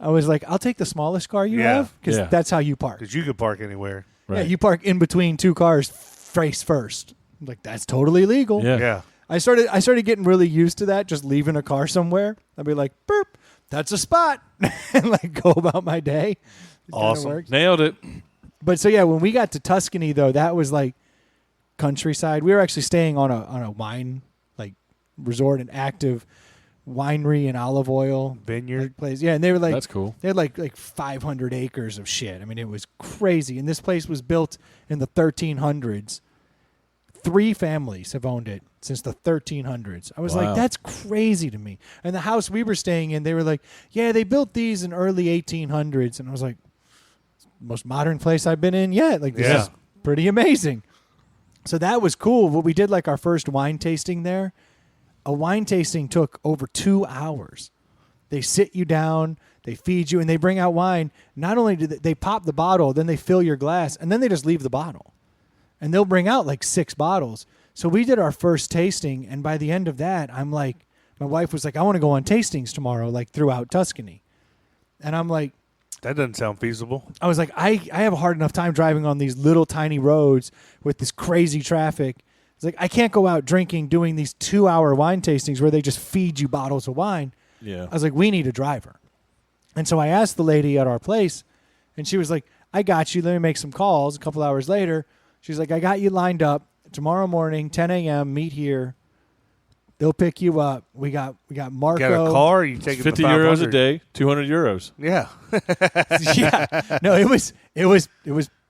I was like, I'll take the smallest car you Yeah. have, because Yeah. that's how you park. Because you could park anywhere. Yeah, you park in between two cars face first. I'm like, that's totally legal. Yeah. Yeah. I started getting really used to that, just leaving a car somewhere. I'd be like, burp, that's a spot, and like go about my day. It kinda Awesome. works. Nailed it. But so yeah, when we got to Tuscany though, that was like countryside. We were actually staying on a wine like resort, an active winery and olive oil Vineyard. place. Yeah, and they were like That's cool. They had like 500 acres of shit. I mean, it was crazy. And this place was built in the 1300s. 3 families have owned it since the 1300s. I was Wow. like, that's crazy to me. And the house we were staying in, they were like, yeah, they built these in early 1800s. And I was like, most modern place I've been in yet. Like, this Yeah. is pretty amazing. So that was cool. But we did like our first wine tasting there. A wine tasting took over 2 hours. They sit you down, they feed you, and they bring out wine. Not only do they pop the bottle, then they fill your glass, and then they just leave the bottle. And they'll bring out like 6 bottles. So we did our first tasting, and by the end of that, I'm like, my wife was like, I want to go on tastings tomorrow, like throughout Tuscany. And I'm like, That doesn't sound feasible. I was like, I have a hard enough time driving on these little tiny roads with this crazy traffic. It's like, I can't go out drinking, doing these 2-hour wine tastings where they just feed you bottles of wine. Yeah. I was like, we need a driver. And so I asked the lady at our place, and she was like, I got you. Let me make some calls. A couple hours later, she's like, I got you lined up. Tomorrow morning, 10 a.m., meet here. They'll pick you up. We got Marco. Got a car? Or you take it 50 to euros a 500? day, 200 euros. Yeah. Yeah. No, it was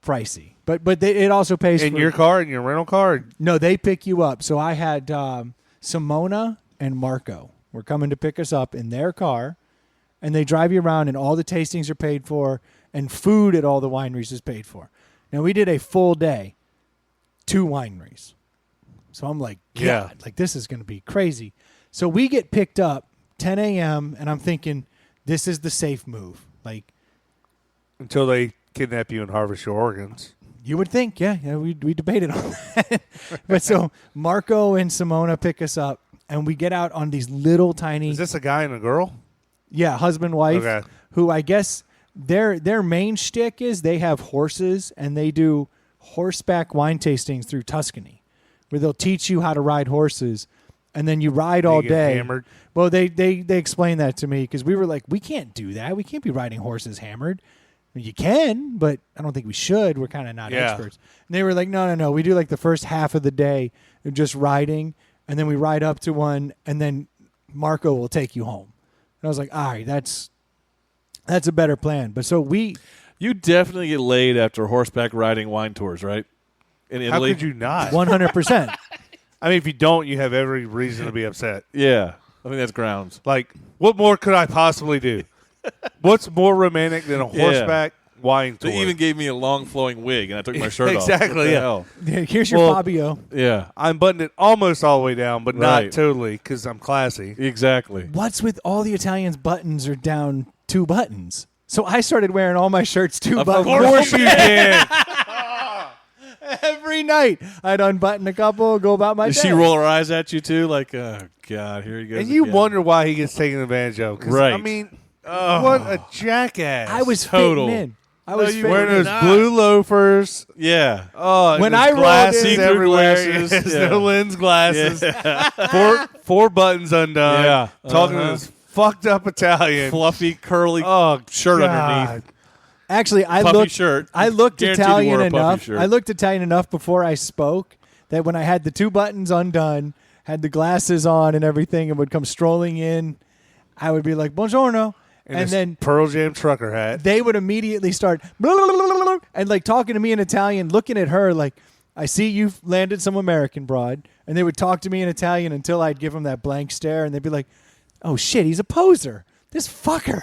pricey. But it also pays In for your car, in your rental car? No, they pick you up. So I had Simona and Marco were coming to pick us up in their car, and they drive you around, and all the tastings are paid for, and food at all the wineries is paid for. Now, we did a full day, 2 wineries. So I'm like, Yeah. God, like this is going to be crazy. So we get picked up 10 a.m., and I'm thinking, this is the safe move. Like, Until they kidnap you and harvest your organs. you would think, yeah, we debated on that. But so Marco and Simona pick us up, and we get out on these little tiny, Is this a guy and a girl? husband wife, Okay. who I guess their main shtick is they have horses, and they do horseback wine tastings through Tuscany, where they'll teach you how to ride horses, and then you ride all get day. hammered? Well, they explained that to me because we were like, we can't do that. We can't be riding horses hammered. I mean, you can, but I don't think we should. We're kind of not Yeah. experts. And they were like, no. We do like the first half of the day of just riding, and then we ride up to one, and then Marco will take you home. And I was like, all right, that's a better plan. But so You definitely get laid after horseback riding wine tours, right? In How Italy? could you not? 100%. I mean, if you don't, you have every reason to be upset. Yeah. I think that's grounds. Like, what more could I possibly do? What's more romantic than a horseback wine tour? They even gave me a long flowing wig, and I took my shirt off. Exactly, What the yeah. hell? Here's your Well- Fabio. Yeah. I'm buttoned it almost all the way down, but Right. not totally because I'm classy. Exactly. What's with all the Italians' buttons are down 2 buttons? So I started wearing all my shirts 2 Of buttons. course you did. Every night I'd unbutton a couple, go about my Did day. she roll her eyes at you, too? Like, oh, God, here he goes. And you again. wonder why he gets taken advantage of. 'Cause, I Right. mean, what a jackass. I was Total. fitting in. I was you fitting wearing were those not. blue loafers. Yeah. Oh, and When those I rolled glasses in- See-through everywhere. glasses. Yes, Yeah. no lens glasses. Yeah. Four buttons undone. Yeah. Talking Uh-huh. to this fucked up Italian. Fluffy, curly Oh, shirt God. underneath. Actually, I Puffy looked. shirt. I looked Guaranteed he Italian wore a puffy enough. shirt. I looked Italian enough before I spoke. That when I had the 2 buttons undone, had the glasses on and everything, and would come strolling in, I would be like "Buongiorno," and then Pearl Jam trucker hat. they would immediately start blah, blah, blah, blah, blah, and like talking to me in Italian, looking at her like, I see you've landed some American broad, and they would talk to me in Italian until I'd give them that blank stare, and they'd be like, "Oh shit, he's a poser. This fucker."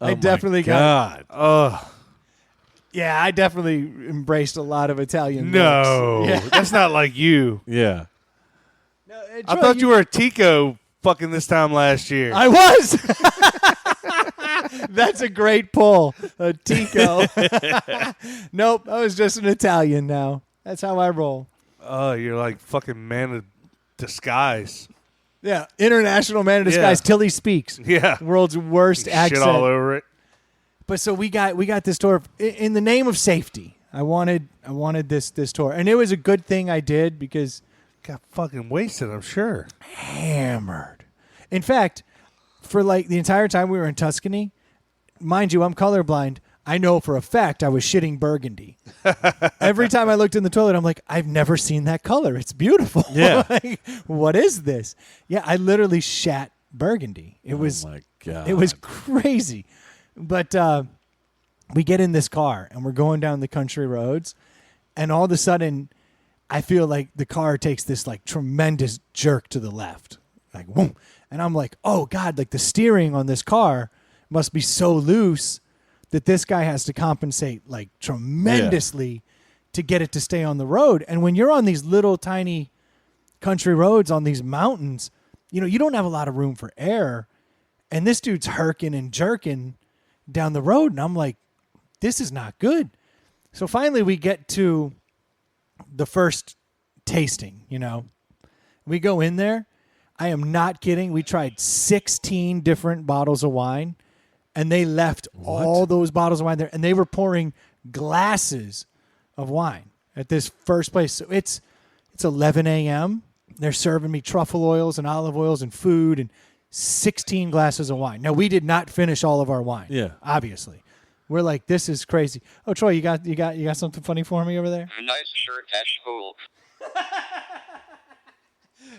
I definitely got. Yeah, I definitely embraced a lot of Italian. No, looks. Yeah. that's not like you. Yeah. No, I thought you were a Tico fucking this time last year. I was. That's a great pull, a Tico. Nope, I was just an Italian now. That's how I roll. Oh, you're like fucking man of disguise. Yeah, international man of disguise till he speaks. Yeah. World's worst Shit accent. all over it. But so we got this tour in the name of safety. I wanted this tour, and it was a good thing I did because Got fucking wasted, I'm sure. hammered. In fact, for like the entire time we were in Tuscany, mind you, I'm colorblind. I know for a fact I was shitting burgundy. Every time I looked in the toilet, I'm like, I've never seen that color. It's beautiful. Yeah. Like, what is this? Yeah, I literally shat burgundy. It was Oh my God. It was crazy. But we get in this car and we're going down the country roads, and all of a sudden I feel like the car takes this like tremendous jerk to the left. Like, boom. And I'm like, oh God, like the steering on this car must be so loose that this guy has to compensate like tremendously to get it to stay on the road. And when you're on these little tiny country roads on these mountains, you know, you don't have a lot of room for air. And this dude's herking and jerking down the road. And I'm like, this is not good. So finally we get to the first tasting, you know. We go in there. I am not kidding. We tried 16 different bottles of wine, and they left all those bottles of wine there, and they were pouring glasses of wine at this first place. So it's 11 a.m. They're serving me truffle oils and olive oils and food and 16 glasses of wine. Now, we did not finish all of our wine. Yeah. Obviously. We're like, this is crazy. Oh, Troy, you got something funny for me over there? Nice shirt, Hulk.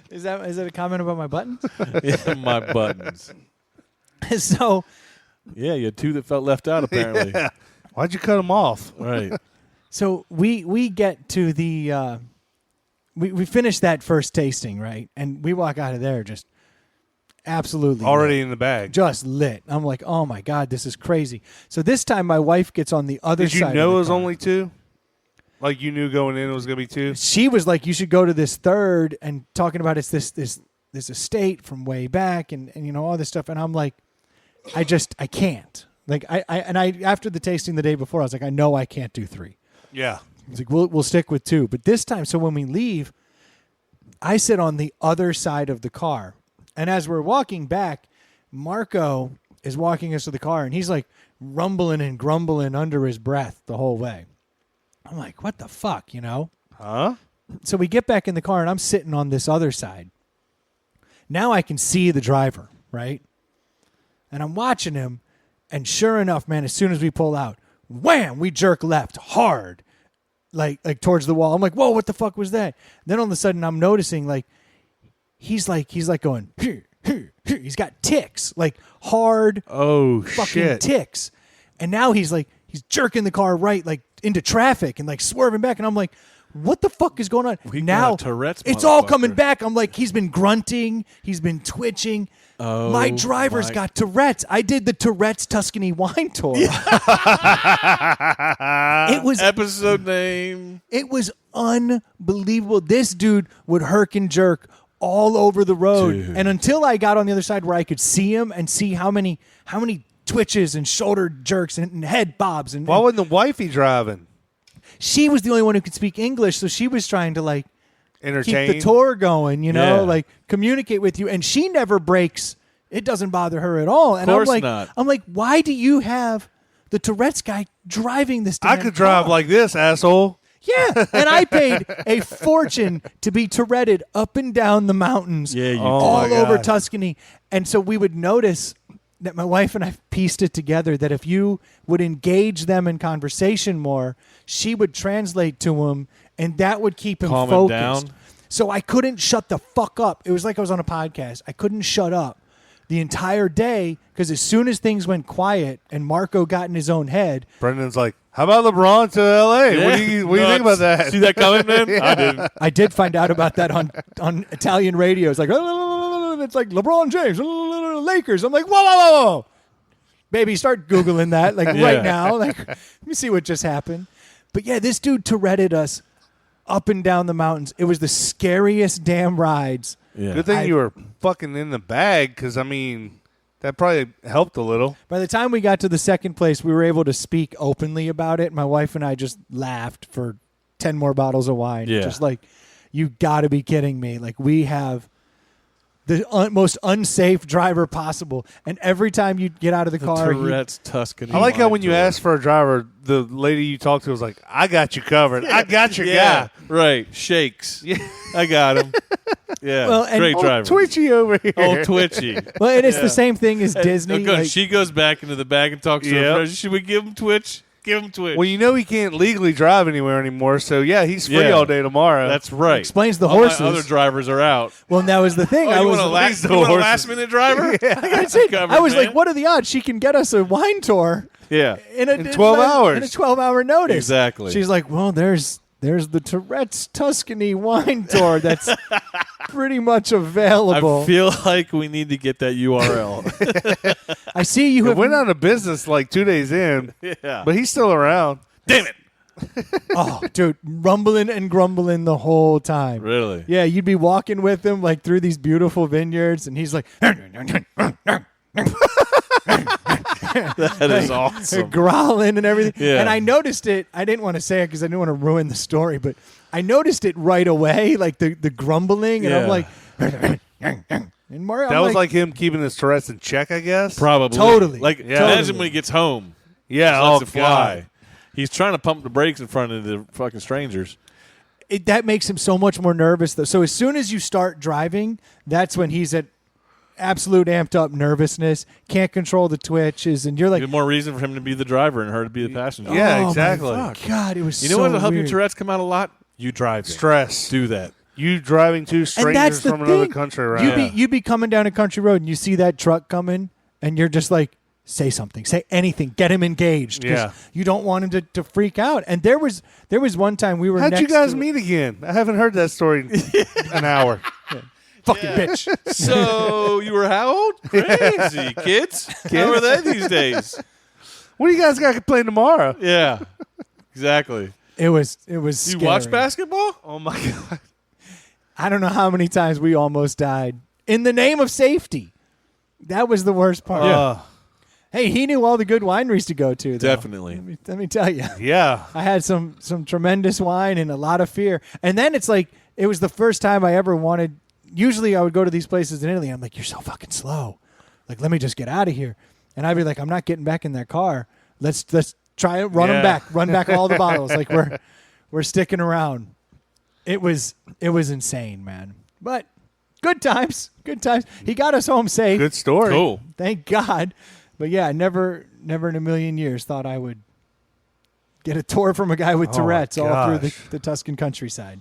Is that a comment about my buttons? Yeah, my buttons. So, Yeah, you had 2 that felt left out apparently. Yeah. Why'd you cut them off? Right. so we get to the we finish that first tasting, right? And we walk out of there just absolutely Already lit. in the bag. Just lit. I'm like, oh my God, this is crazy. So this time my wife gets on the other Did you side. know of it the was car. only 2? Like you knew going in it was going to be 2? She was like, you should go to this third, and talking about it's this estate from way back and you know all this stuff. And I'm like, I can't. Like I after the tasting the day before, I was like, I know I can't do 3. Yeah. He's like, we'll stick with 2. But this time, so when we leave, I sit on the other side of the car. And as we're walking back, Marco is walking us to the car, and he's like rumbling and grumbling under his breath the whole way. I'm like, what the fuck, you know? Huh? So we get back in the car, and I'm sitting on this other side. Now I can see the driver, right? And I'm watching him, and sure enough, man, as soon as we pull out, wham, we jerk left hard, like towards the wall. I'm like, whoa, what the fuck was that? Then all of a sudden, I'm noticing like he's going, he's got ticks, like hard Oh, fucking shit. ticks. And now he's jerking the car right, like into traffic and like swerving back. And I'm like, what the fuck is going on? We now got a Tourette's it's all motherfucker. coming back. I'm like, he's been grunting. He's been twitching. Oh, my driver's my- got Tourette's. I did the Tourette's Tuscany wine tour. It was Episode name. it was unbelievable. This dude would herk and jerk all over the road. Dude. And until I got on the other side where I could see him and see how many twitches and shoulder jerks and head bobs and Why wasn't the wifey driving? she was the only one who could speak English, so she was trying to like Entertain? keep the tour going, you know, Yeah. like communicate with you, and she never breaks. It doesn't bother her at all. And Course I'm like, not. why do you have the Tourette's guy driving this? I damn could drive car? like this, asshole. Yeah, and I paid a fortune to be Touretted up and down the mountains, Yeah, you Oh, all my over God. Tuscany. And so we would notice that my wife and I pieced it together that if you would engage them in conversation more, she would translate to him, and that would keep him Calm him focused. down. So I couldn't shut the fuck up. It was like I was on a podcast. I couldn't shut up the entire day because as soon as things went quiet and Marco got in his own head, Brendan's like, how about LeBron to L.A.? Yeah. What do you think about that? See that coming, man? I didn't. I did find out about that on Italian radio. It's like, it's like LeBron James, Lakers. I'm like, whoa. Baby, start Googling that like Yeah. right now. Like, let me see what just happened. But yeah, this dude Touretted us up and down the mountains. It was the scariest damn rides. Yeah. Good thing you were fucking in the bag, because, I mean, that probably helped a little. By the time we got to the second place, we were able to speak openly about it. My wife and I just laughed for 10 more bottles of wine. Yeah. Just like, you got to be kidding me. Like, we have the most unsafe driver possible. And every time you get out of the car, Tourette's Tuscany. I like how wine when you tour. asked for a driver, the lady you talked to was like, I got you covered. I got your Yeah, guy. right. Shakes. I got him. Yeah, Well, and- great Oh, driver. Twitchy over here. Old Twitchy. well, and it's the same thing as Disney. Good. like- She goes back into the bag and talks to Yep. her friends. Should we give him Twitch? Give him Twitch. Well, you know he can't legally drive anywhere anymore, so yeah, he's free Yeah. all day tomorrow. That's right. Explains the All my horses. other drivers are out. well, that was the thing. I you was, want a Please, the you want a horses. last minute driver? I was like, what are the odds she can get us a wine tour Yeah. in 12 hours. In a 12-hour notice. Exactly. She's like, well, there's the Tourette's Tuscany wine tour that's pretty much available. I feel like we need to get that URL. I see you It have went out of business like 2 days in, Yeah. but he's still around. Damn it. oh, dude, rumbling and grumbling the whole time. Really? Yeah, you'd be walking with him like through these beautiful vineyards, and he's like That is awesome. growling and everything. Yeah. And I noticed it. I didn't want to say it because I didn't want to ruin the story, but I noticed it right away, like the grumbling, and I'm Yeah. like, and Mario, That I'm was like him keeping his Tourette's in check, I guess. Probably. Totally. Like, Yeah. imagine Totally. when he gets home. Yeah, Just oh, lets it fly. God. He's trying to pump the brakes in front of the fucking strangers. that makes him so much more nervous, though. So as soon as you start driving, that's when he's at absolute amped up nervousness, can't control the twitches, and you're like, There's more reason for him to be the driver and her to be the passenger. Yeah, oh, my exactly. God, it was You know so what will help your weird. Tourette's come out a lot? You drive. Stress. Do that. You driving two And strangers that's the from another thing. country around. You'd be coming down a country road and you see that truck coming, and you're just like, say something, say anything, get him engaged. 'cause Yeah. you don't want him to freak out. And there was one time we were How'd next you guys to meet again? I haven't heard that story in an hour. fucking bitch. So you were how old? Crazy kids. How are they these days? What do you guys got playing tomorrow? Yeah, exactly. It was You scary. watch basketball? Oh my God. I don't know how many times we almost died in the name of safety. That was the worst part. Yeah. Hey, he knew all the good wineries to go to. Though. Definitely. Let me tell you, Yeah. I had some tremendous wine and a lot of fear. And then it's like it was the first time I ever wanted. Usually I would go to these places in Italy. I'm like, you're so fucking slow. Like, let me just get out of here. And I'd be like, I'm not getting back in that car. Let's try it. Run them Yeah. back. Run back all the bottles. Like we're sticking around. It was insane, man. But good times. Good times. He got us home safe. Good story. Cool. Thank God. But yeah, never in a million years thought I would get a tour from a guy with Oh, Tourette's all through gosh. the Tuscan countryside.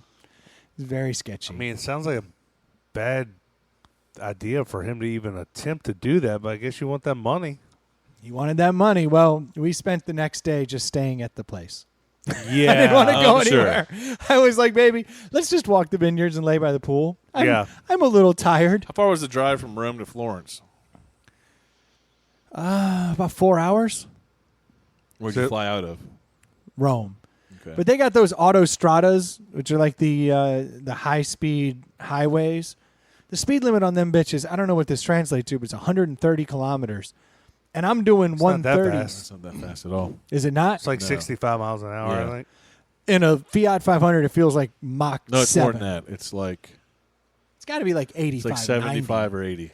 It's very sketchy. I mean, it sounds like a bad idea for him to even attempt to do that, but I guess you want that money. he wanted that money. Well, we spent the next day just staying at the place. Yeah. I didn't want to go I'm sure. anywhere. I was like, baby, let's just walk the vineyards and lay by the pool. I'm a little tired. How far was the drive from Rome to Florence? About 4 hours. Where'd So- you fly out of? Rome. Okay. But they got those autostradas, which are like the high speed highways. The speed limit on them bitches, I don't know what this translates to, but it's 130 kilometers. And I'm doing It's not that 130. fast. That's not that fast at all. Is it not? It's like No. 65 miles an hour, Yeah. I think. In a Fiat 500, it feels like Mach No, it's 7. more than that. It's like It's got to be like 85, it's like 75 or 80.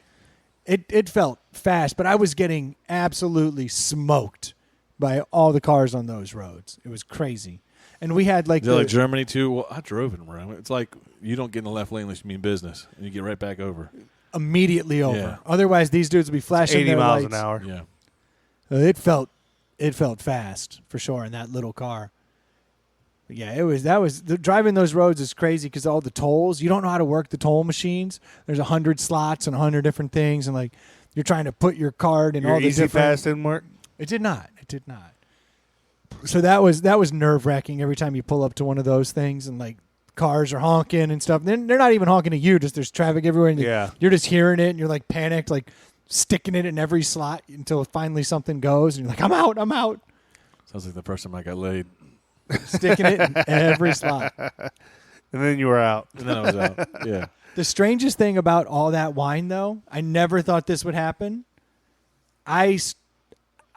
It felt fast, but I was getting absolutely smoked by all the cars on those roads. It was crazy. And we had like Is that like Germany too? Well, I drove in Rome. It's like you don't get in the left lane unless you mean business, and you get right back over. immediately over. Yeah. Otherwise, these dudes would be flashing 80 their miles lights. an hour. Yeah. It felt fast for sure in that little car. But yeah, driving those roads is crazy because all the tolls. You don't know how to work the toll machines. There's 100 slots and 100 different things, and like you're trying to put your card in Your all the Easy different. Pass didn't work? It did not. So that was nerve wracking every time you pull up to one of those things and like cars are honking and stuff. They're not even honking at you. Just there's traffic everywhere. And Yeah. you're just hearing it and you're like panicked, like sticking it in every slot until finally something goes and you're like, I'm out. Sounds like the first time I got laid. Sticking it in every slot. And then you were out. And then I was out. Yeah. The strangest thing about all that wine, though, I never thought this would happen.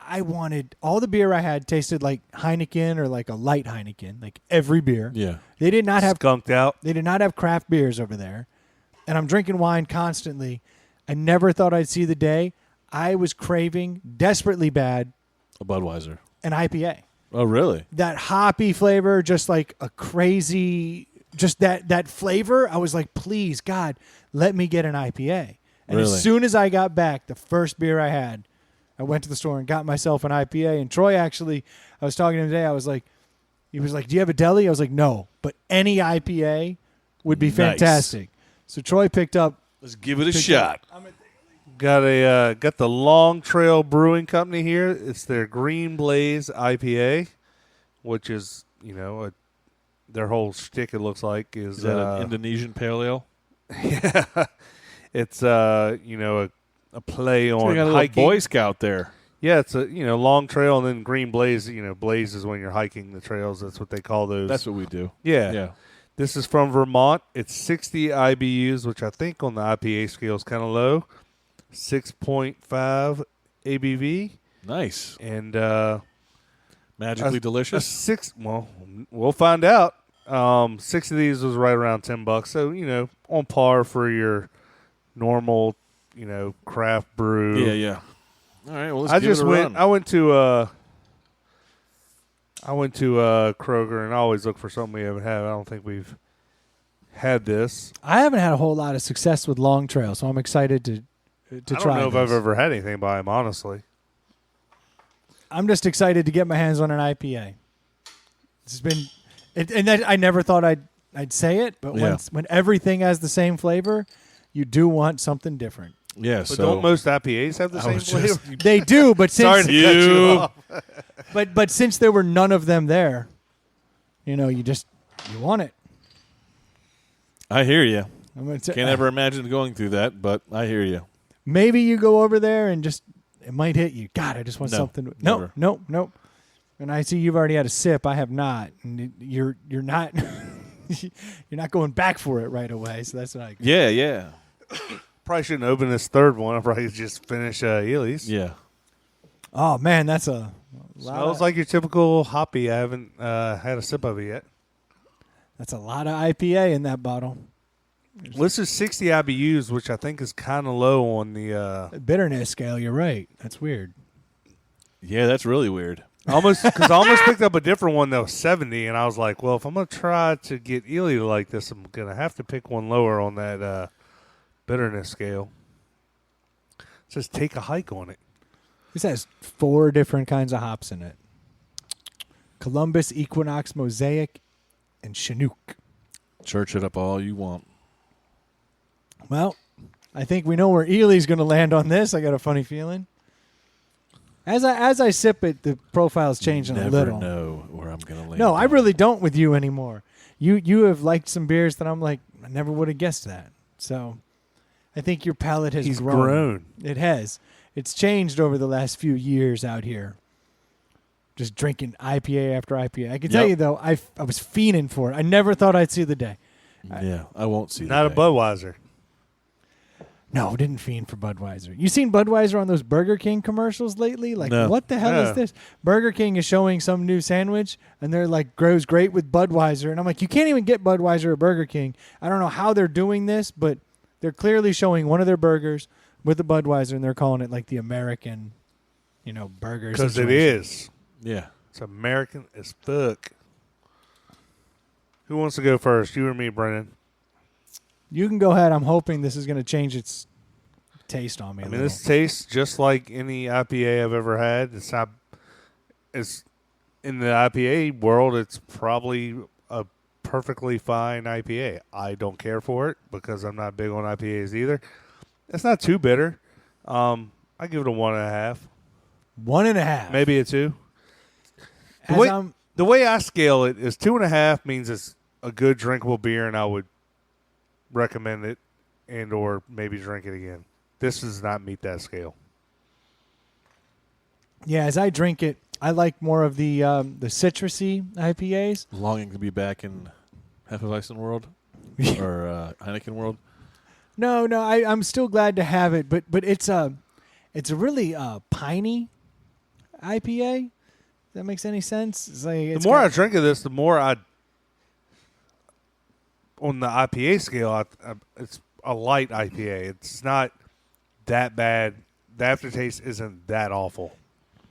I wanted all the beer I had tasted like Heineken or like a light Heineken, like every beer. Yeah. They did not have Skunked out. They did not have craft beers over there. And I'm drinking wine constantly. I never thought I'd see the day. I was craving desperately bad A Budweiser. an IPA. Oh, really? That hoppy flavor, just like a crazy, just that flavor. I was like, please, God, let me get an IPA. And Really? as soon as I got back, the first beer I had, I went to the store and got myself an IPA. And Troy actually, I was talking to him today. He was like, do you have a deli? I was like, no, but any IPA would be Nice. fantastic. So Troy picked up. Let's give it a shot. Got the Long Trail Brewing Company here. It's their Green Blaze IPA, which is their whole shtick. It looks like Is that an Indonesian pale ale? it's a play So on you got a little hiking. Boy Scout there. Yeah, it's a Long Trail and then Green Blaze. Blaze is when you're hiking the trails. That's what they call those. That's what we do. yeah. Yeah. This is from Vermont. It's 60 IBUs, which I think on the IPA scale is kind of low. 6.5 ABV. Nice. And Magically a delicious. six. Well, we'll find out. 6 of these was right around $10. So on par for your normal, craft brew. Yeah, yeah. All right, well, let's give it a run. I went to Kroger and I always look for something we haven't had. I don't think we've had this. I haven't had a whole lot of success with Long Trail, so I'm excited to I try. don't know if I've this. ever had anything by him, honestly. I'm just excited to get my hands on an IPA. It's been, and that, I never thought I'd say it, but Yeah. when everything has the same flavor, you do want something different. Yeah, But so don't most IPAs have the I same was just- flavor? They do, but Sorry since to cut you You- off. but since there were none of them there, you want it. I hear you. I'm gonna Can't ever imagine going through that, but I hear you. Maybe you go over there and just it might hit you. God, I just want No, something. never. Nope. And I see you've already had a sip. I have not, and you're not you're not going back for it right away. So that's what I. Yeah, yeah. Probably shouldn't open this third one. I'll probably just finish Ely's. Yeah. Oh man, that's a lot. Smells like your typical hoppy. I haven't had a sip of it yet. That's a lot of IPA in that bottle. Well, this is 60 IBUs, which I think is kind of low on the. Bitterness scale. You're right. That's weird. Yeah, that's really weird. I almost picked up a different one that was 70, and I was like, well, if I'm gonna try to get Ely to like this, I'm gonna have to pick one lower on that bitterness scale. It says take a hike on it. This has 4 different kinds of hops in it: Columbus, Equinox, Mosaic, and Chinook. Church it up all you want. Well, I think we know where Ely's going to land on this. I got a funny feeling. As I sip it, the profile's changing Never a little. know where I'm going to land. No, I on. really don't with you anymore. You have liked some beers that I'm like, I never would have guessed that. So I think your palate has He's grown. grown. It has. It's changed over the last few years out here. Just drinking IPA after IPA. I can tell Yep. you, though, I was fiending for it. I never thought I'd see the day. Yeah, I won't see Not a that. Budweiser. No, didn't fiend for Budweiser. You seen Budweiser on those Burger King commercials lately? Like, No. what the hell Yeah. is this? Burger King is showing some new sandwich, and they're like, grows great with Budweiser. And I'm like, you can't even get Budweiser at Burger King. I don't know how they're doing this, but they're clearly showing one of their burgers with the Budweiser, and they're calling it like the American, burger. Because it situation. is. Yeah. It's American as fuck. Who wants to go first? You or me, Brennan? You can go ahead. I'm hoping this is going to change its taste on me. I mean, this tastes just like any IPA I've ever had. It's not. It's in the IPA world. It's probably a perfectly fine IPA. I don't care for it because I'm not big on IPAs either. It's not too bitter. I give it a 1.5. 1.5. Maybe a 2. As The way I scale it is 2.5 means it's a good drinkable beer, and I would recommend it and or maybe drink it again. This does not meet that scale. Yeah, as I drink it, I like more of the citrusy IPAs. Longing to be back in Hefeweizen world or Heineken world. No, I'm still glad to have it, but it's a really piney IPA. If that makes any sense? It's like, The more I drink of this, the more I, on the IPA scale, it's a light IPA. It's not that bad. The aftertaste isn't that awful.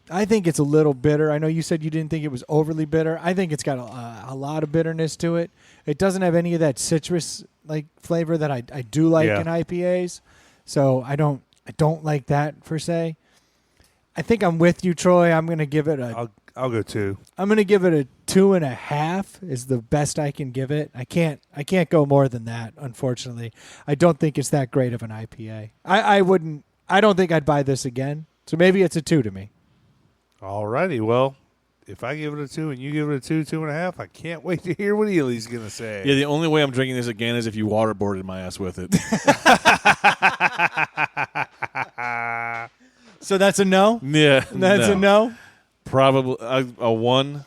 I think it's a little bitter. I know you said you didn't think it was overly bitter. I think it's got a lot of bitterness to it. It doesn't have any of that citrus like flavor that I do like in IPAs. So I don't like that per se. I think I'm with you, Troy. I'm going to give it I'll go 2. I'm going to give it a 2.5 is the best I can give it. I can't go more than that, unfortunately. I don't think it's that great of an IPA. I don't think I'd buy this again. So maybe it's a 2 to me. Alrighty, well, if I give it a 2 and you give it a 2.5, I can't wait to hear what Ely's going to say. Yeah, the only way I'm drinking this again is if you waterboarded my ass with it. So that's a no? Yeah. That's a no? Probably a 1.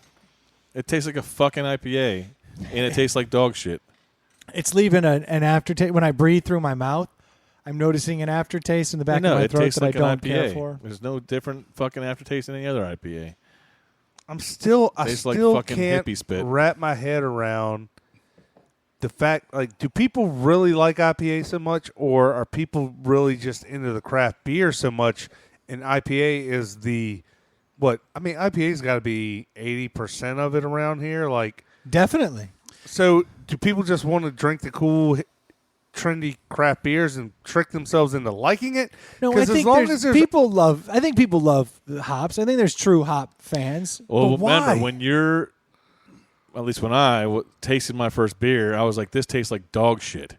It tastes like a fucking IPA, and it tastes like dog shit. It's leaving an aftertaste. When I breathe through my mouth, I'm noticing an aftertaste in the back of my it throat tastes that like I don't an IPA. care for. There's no different fucking aftertaste than any other IPA. I Tastes still like fucking can't hippie spit. wrap my head around the fact, like, do people really like IPA so much, or are people really just into the craft beer so much, and IPA is the, what? I mean, IPA's got to be 80% of it around here. Like, Definitely. so do people just want to drink the cool, trendy craft beers and trick themselves into liking it? No, I 'Cause think people love. I think people love the hops. I think there's true hop fans. Well, but why? remember, when you're, at least when I tasted my first beer, I was like, this tastes like dog shit.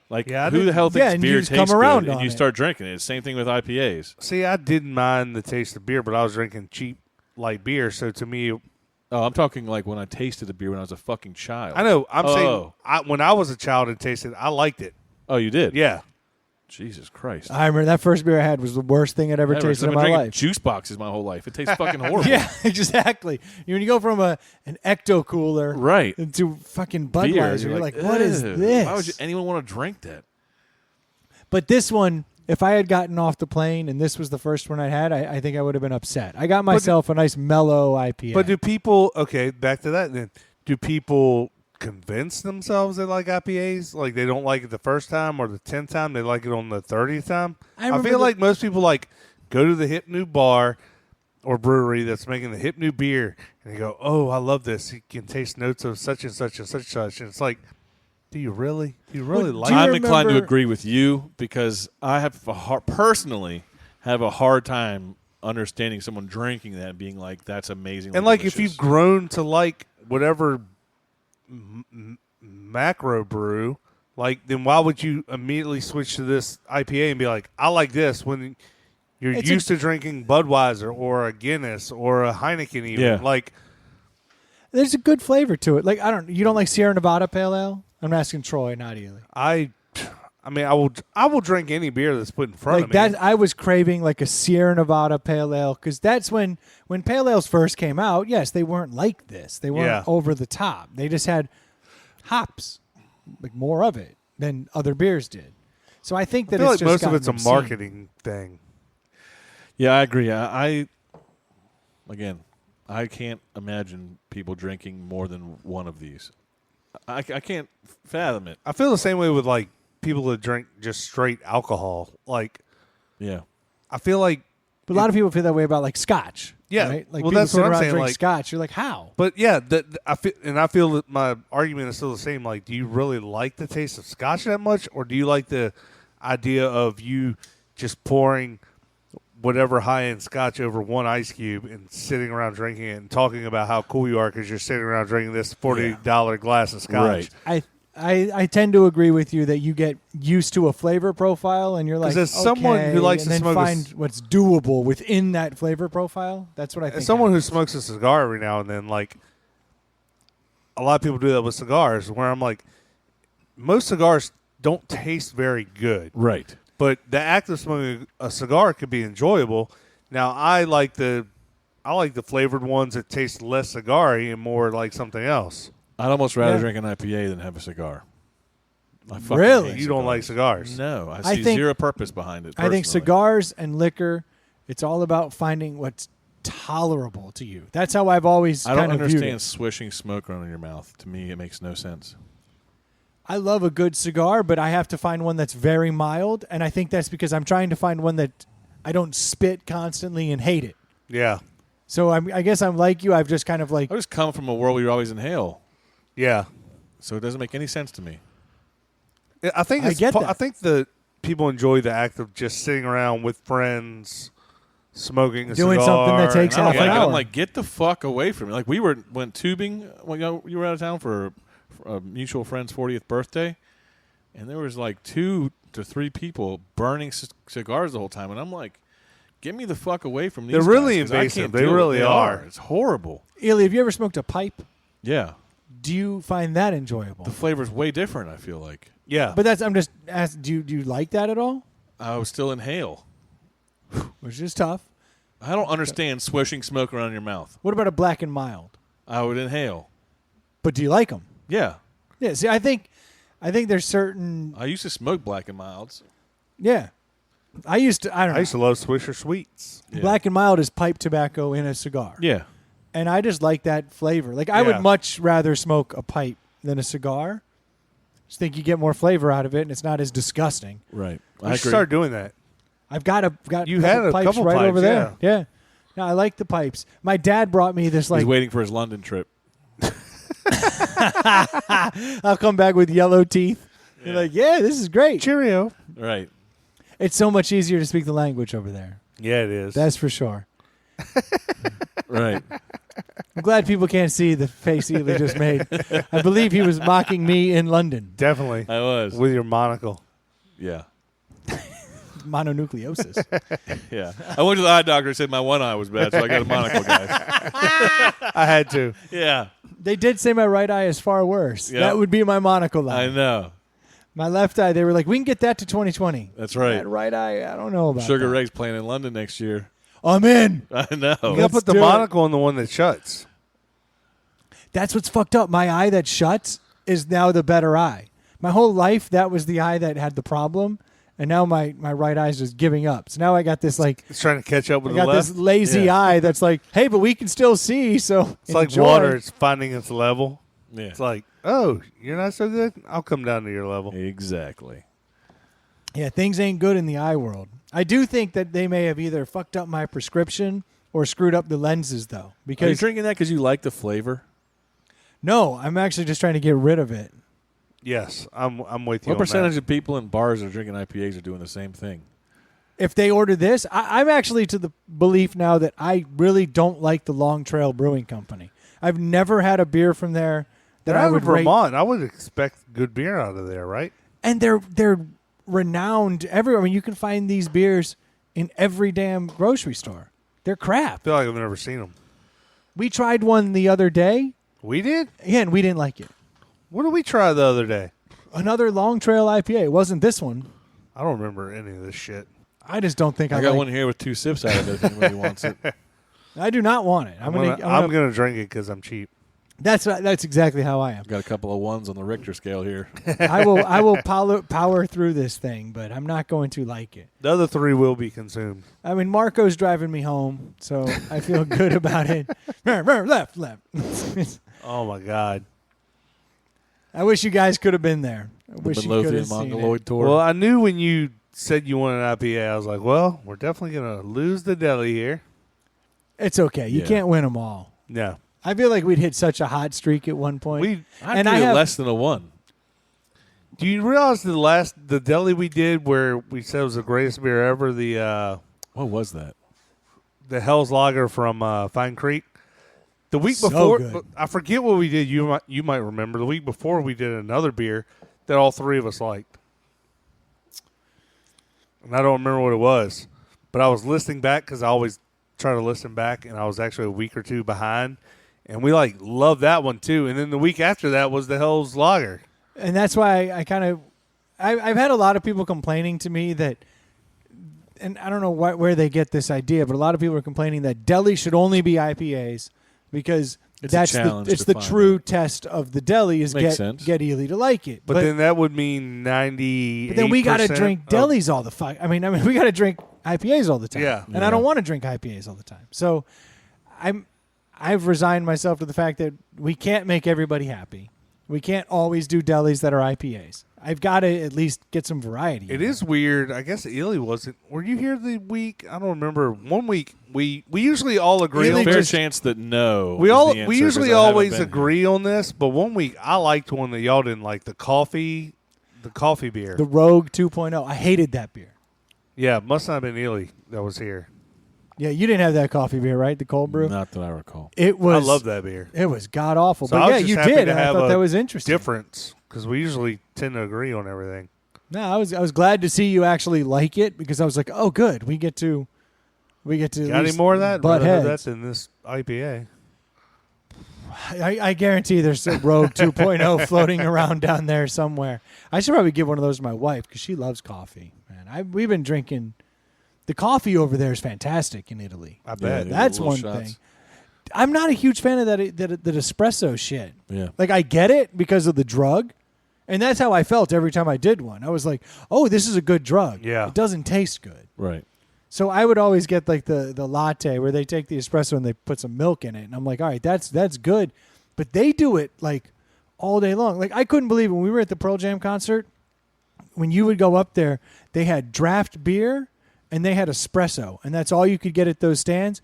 Like, Yeah, I who the didn't- hell thinks and you beer just tastes come around good? And on you it. start drinking it. Same thing with IPAs. See, I didn't mind the taste of beer, but I was drinking cheap, light beer. So to me, Oh, I'm talking like when I tasted a beer when I was a fucking child. I know. I'm saying Oh. when I was a child and tasted it, I liked it. Oh, you did? Yeah. Jesus Christ. I remember that first beer I had was the worst thing I'd ever Ever. tasted I've in been my drinking life. juice boxes my whole life. It tastes fucking horrible. Yeah, exactly. When you go from an ecto cooler Right. into fucking Beer. Budweiser, you're like, what is "Ew, this? Why would anyone want to drink that? But this one, if I had gotten off the plane and this was the first one I had, I think I would have been upset. I got myself a nice mellow IPA. But do people, okay, back to that then. Do people convince themselves they like IPAs? Like they don't like it the first time or the 10th time, they like it on the 30th time? I I remember feel like most people like go to the hip new bar or brewery that's making the hip new beer and they go, oh, I love this. You can taste notes of such and such and such and such. And it's like, do you really? Do you really Well, like do you it? I'm inclined to remember- agree with you because I have personally have a hard time understanding someone drinking that and being like, that's amazing. And like if you've grown to like whatever macro brew, like then why would you immediately switch to this IPA and be like, I like this when you're It's used to drinking Budweiser or a Guinness or a Heineken even. Yeah. Like there's a good flavor to it. Like you don't like Sierra Nevada Pale Ale? I'm asking Troy, not Ely. I mean I will drink any beer that's put in front Like of me. that, I was craving like a Sierra Nevada Pale Ale because that's when Pale Ales first came out. Yes, they weren't like this. They weren't Yeah. over the top. They just had hops, like more of it than other beers did. So I think that I feel it's like just most of gotten it's a obscene. marketing thing. Yeah, I agree. I can't imagine people drinking more than one of these. I can't fathom it. I feel the same way with like people that drink just straight alcohol. Like Yeah. I feel like But a lot of people feel that way about like Scotch. Yeah, right? Like well, people that's sit what I'm around and saying, drink like- Scotch. You're like, how? But yeah, I feel that my argument is still the same. Like, do you really like the taste of Scotch that much, or do you like the idea of you just pouring whatever high-end scotch over one ice cube and sitting around drinking it and talking about how cool you are because you're sitting around drinking this $40 glass of scotch. Right. I tend to agree with you that you get used to a flavor profile and you're like, as someone who likes and to then smoke find what's doable within that flavor profile. That's what I think. As someone who happens. smokes a cigar every now and then, like, a lot of people do that with cigars, where I'm like, most cigars don't taste very good. Right. But the act of smoking a cigar could be enjoyable. Now, I like the flavored ones that taste less cigar-y and more like something else. I'd almost rather Yeah. drink an IPA than have a cigar. I fucking Really? hate You don't like cigars? No, I I see think- zero purpose behind it. I think personally. cigars and liquor, it's all about finding what's tolerable to you. That's how I've always I don't kind of viewed understand it. swishing smoke around in your mouth. To me, it makes no sense. I love a good cigar, but I have to find one that's very mild, and I think that's because I'm trying to find one that I don't spit constantly and hate it. Yeah. So I guess I'm like you. I've just kind of like I just come from a world where you always inhale, Yeah. so it doesn't make any sense to me. I think I get that. I think the people enjoy the act of just sitting around with friends, smoking a Doing cigar. something that takes I don't half an like it. hour. I'm like, get the fuck away from me. Like went tubing when you were out of town for a mutual friend's 40th birthday, and there was like 2 to 3 people burning cigars the whole time, and I'm like, get me the fuck away from these. They're really guys, 'cause I invasive. can't They deal with really it. are. It's horrible. Eli, have you ever smoked a pipe? Yeah, Do you find that enjoyable? the flavor's way different. I feel like Yeah. But I'm just asking, do you like that at all? I would still inhale. Which is tough. I don't understand swishing smoke around your mouth. What about a black and mild? I would inhale. But do you like them? Yeah, Yeah. See, I think there's certain. I used to smoke black and milds. Yeah. I used to. I don't know. I used to love Swisher Sweets. Yeah. Black and mild is pipe tobacco in a cigar. Yeah. And I just like that flavor. Like I Yeah. would much rather smoke a pipe than a cigar. Just think you get more flavor out of it, and it's not as disgusting. Right. I I should agree. start doing that. I've got You had a pipes couple right pipes, over there. Yeah. No, I like the pipes. My dad brought me this He's like waiting for his London trip. I'll come back with yellow teeth. You're like, yeah, this is great. Cheerio. Right. It's so much easier to speak the language over there. Yeah, it is. That's for sure. Right. I'm glad people can't see the face Ely just made. I believe he was mocking me in London. Definitely. I was. With your monocle. Yeah. Mononucleosis. Yeah. I went to the eye doctor and said my one eye was bad, so I got a monocle, guys. I had to. Yeah. They did say my right eye is far worse. Yeah. That would be my monocle I eye. know. My left eye, they were like, we can get that to 2020. That's right. That right eye, I don't know about Sugar that. Ray's playing in London next year. I'm in. I know. You got to Let's put the do it. monocle on the one that shuts. That's what's fucked up. My eye that shuts is now the better eye. My whole life, that was the eye that had the problem. And now my right eye is just giving up. So now I got this like, It's trying to catch up with I the got left. this lazy Yeah. eye that's like, hey, but we can still see. So It's like enjoy. water. It's finding its level. Yeah. It's like, oh, you're not so good? I'll come down to your level. Exactly. Yeah, things ain't good in the eye world. I do think that they may have either fucked up my prescription or screwed up the lenses, though. Are you Because drinking that because you like the flavor? no, I'm actually just trying to get rid of it. Yes, I'm with you What on percentage that. of people in bars that are drinking IPAs are doing the same thing? If they order this, I'm actually to the belief now that I really don't like the Long Trail Brewing Company. I've never had a beer from there that They're I out would of rate. Vermont. I would expect good beer out of there, right? And they're renowned everywhere. I mean, you can find these beers in every damn grocery store. They're I crap. feel like I've never seen them. We tried one the other day. We did? Again, we didn't like it. What did we try the other day? Another Long Trail IPA. It wasn't this one. I don't remember any of this shit. I just don't think I I got like one here with 2 sips out of it if anybody wants it. I do not want it. I'm gonna gonna drink it because I'm cheap. That's exactly how I am. Got a couple of ones on the Richter scale here. I will power through this thing, but I'm not going to like it. The other 3 will be consumed. I mean, Marco's driving me home, so I feel good about it. Left. Oh my god. I wish you guys could have been there. I wish you could Midlothian have seen Mongoloid it. tour. Well, I knew when you said you wanted an IPA, I was like, well, we're definitely gonna lose the deli here. It's okay. You Yeah. can't win them all. No, I feel like we'd hit such a hot streak at one point. we I'd and give I it have- less than a 1. Do you realize the deli we did where we said it was the greatest beer ever? What was that? The Hell's Lager from Fine Creek. The week So before, good. I forget what we did. You might remember. The week before, we did another beer that all three of us liked, and I don't remember what it was. But I was listening back because I always try to listen back, and I was actually a week or two behind, and we loved that one too. And then the week after that was the Hell's Lager. And that's why I've had a lot of people complaining to me that, and I don't know where they get this idea, but a lot of people are complaining that deli should only be IPAs because It's a that's challenge it's to the find true it. test of the deli is Makes sense. get Ely to like it. But then that would mean 90. But then we got to drink delis all the fuck. I mean, we got to drink IPAs all the time. Yeah. And I don't want to drink IPAs all the time. So I've resigned myself to the fact that we can't make everybody happy. We can't always do delis that are IPAs. I've got to at least get some variety. It is weird. I guess Ely wasn't. Were you here the week? I don't remember. One week we usually all agree. There's a on fair this. chance that no. We is all the answer, we usually 'cause I haven't always been agree on this, but one week I liked one that y'all didn't like, the coffee beer. The Rogue 2.0. I hated that beer. Yeah, must not have been Ely that was here. Yeah, you didn't have that coffee beer, right? The cold brew? Not that I recall. It was. I love that beer. It was god awful. So I But was yeah, just you happy did. to And I have thought a that was interesting. Difference because we usually tend to agree on everything. No, I was glad to see you actually like it because I was like, oh, good, we get to. At Got any least more of that? butt Rather have heads. that than this IPA. I guarantee there's a Rogue 2.0 floating around down there somewhere. I should probably give one of those to my wife because she loves coffee. Man, we've been drinking. The coffee over there is fantastic in Italy. I bet. Yeah, That's little one shots. thing. I'm not a huge fan of that espresso shit. Yeah. Like I get it because of the drug, and that's how I felt every time I did one. I was like, "Oh, this is a good drug." Yeah. It doesn't taste good. Right. So I would always get like the latte where they take the espresso and they put some milk in it, and I'm like, "All right, that's good." But they do it like all day long. Like I couldn't believe when we were at the Pearl Jam concert, when you would go up there, they had draft beer and they had espresso, and that's all you could get at those stands.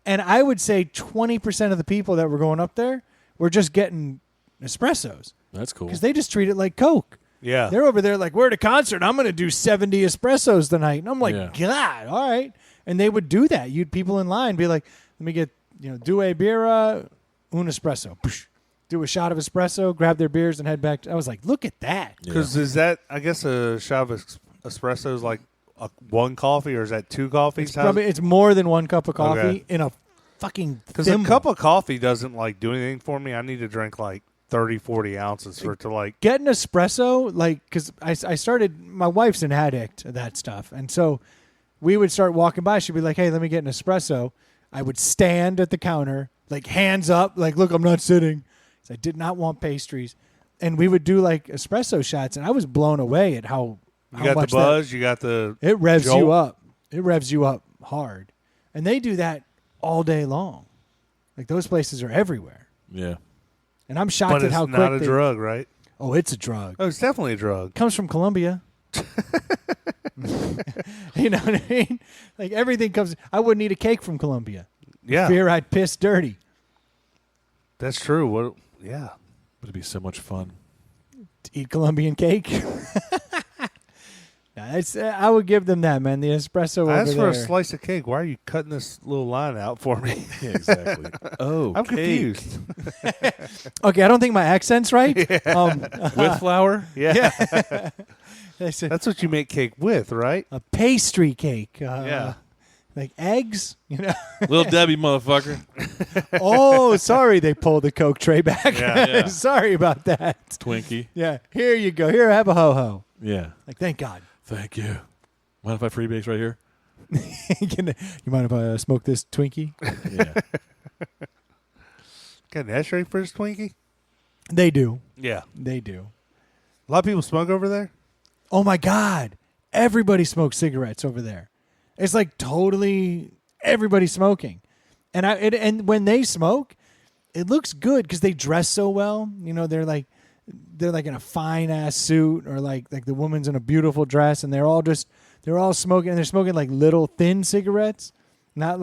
And I would say 20% of the people that were going up there were just getting espressos That's cool. because they just treat it like Coke. Yeah. They're over there like, we're at a concert. I'm going to do 70 espressos tonight. And I'm like, Yeah. God, all right. And they would do that. You'd people in line be like, let me get, due birra, un espresso. Psh. Do a shot of espresso, grab their beers, and head back. I was like, look at that. Because is that, I guess, a shot of espresso is like one coffee, or is that two coffees? It's more than one cup of coffee Okay. in a fucking Because a thimble. cup of coffee doesn't do anything for me. I need to drink 30, 40 ounces for it to Get an espresso, because I started, my wife's an addict of that stuff. And so we would start walking by. She'd be like, hey, let me get an espresso. I would stand at the counter, hands up, look, I'm not sitting. So I did not want pastries. And we would do espresso shots. And I was blown away at how You got the much buzz. You got the it revs jolt. you up. It revs you up hard. And they do that all day long. Those places are everywhere. Yeah. And I'm shocked But at it's how not quick a drug, right? Oh, it's a drug. Oh, it's definitely a drug. Comes from Colombia. You know what I mean? Everything comes. I wouldn't eat a cake from Colombia. Yeah, Fear I'd piss dirty. that's true. What? Yeah, It'd be so much fun. To eat Colombian cake. I would give them that, man. The espresso over I asked there. for a slice of cake. Why are you cutting this little line out for me? Yeah, exactly. Oh, I'm cake. confused. Okay, I don't think my accent's right. With flour? Yeah, They said that's what you make cake with, right? a pastry cake. Yeah. Like eggs, Little Debbie, motherfucker. Oh, sorry, they pulled the Coke tray back. Yeah. Sorry about that. Twinkie. Yeah, here you go. Here, have a ho-ho. Yeah. Thank God. Thank you. Mind if I freebase right here? You mind if I smoke this Twinkie? Yeah. Got an ashtray for this Twinkie? They do. Yeah. They do. A lot of people smoke over there. Oh, my God. Everybody smokes cigarettes over there. It's totally everybody smoking. And and when they smoke, it looks good because they dress so well. They're in a fine ass suit, or like the woman's in a beautiful dress, and they're all smoking, and they're smoking little thin cigarettes, not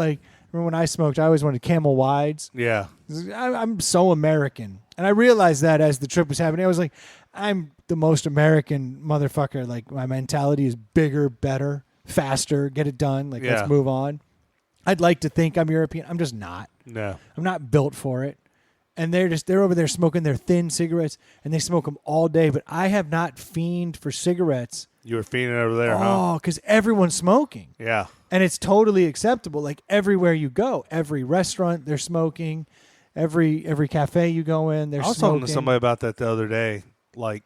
Remember when I smoked, I always wanted Camel Wides. Yeah. I'm so American. And I realized that as the trip was happening. I was like, I'm the most American motherfucker. Like, my mentality is bigger, better, faster, get it done. Like, Yeah. let's move on. I'd like to think I'm European. I'm just not. No. I'm not built for it. And they're over there smoking their thin cigarettes, and they smoke them all day. But I have not fiended for cigarettes. You were fiending over there, huh? Oh, because everyone's smoking. Yeah. And it's totally acceptable. Like, everywhere you go, every restaurant, they're smoking. Every cafe you go in, they're I was smoking. talking to somebody about that the other day. Like,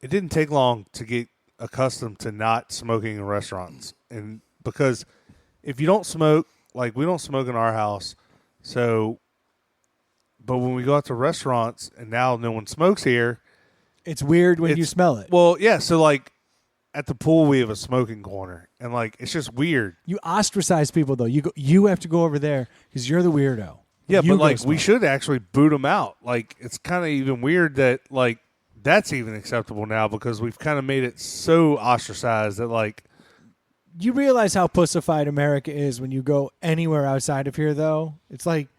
it didn't take long to get accustomed to not smoking in restaurants. And because if you don't smoke, like, we don't smoke in our house. So, but when we go out to restaurants and now no one smokes here. It's weird when you It's- smell it. Well, yeah. So, like, at the pool, we have a smoking corner. And, like, it's just weird. You ostracize people, though. You have to go over there because you're the weirdo. Yeah, You but go like we smoke. should actually boot them out. Like it's kind of even weird that like that's even acceptable now because we've kind of made it so ostracized that like You realize how pussified America is when you go anywhere outside of here, though. It's like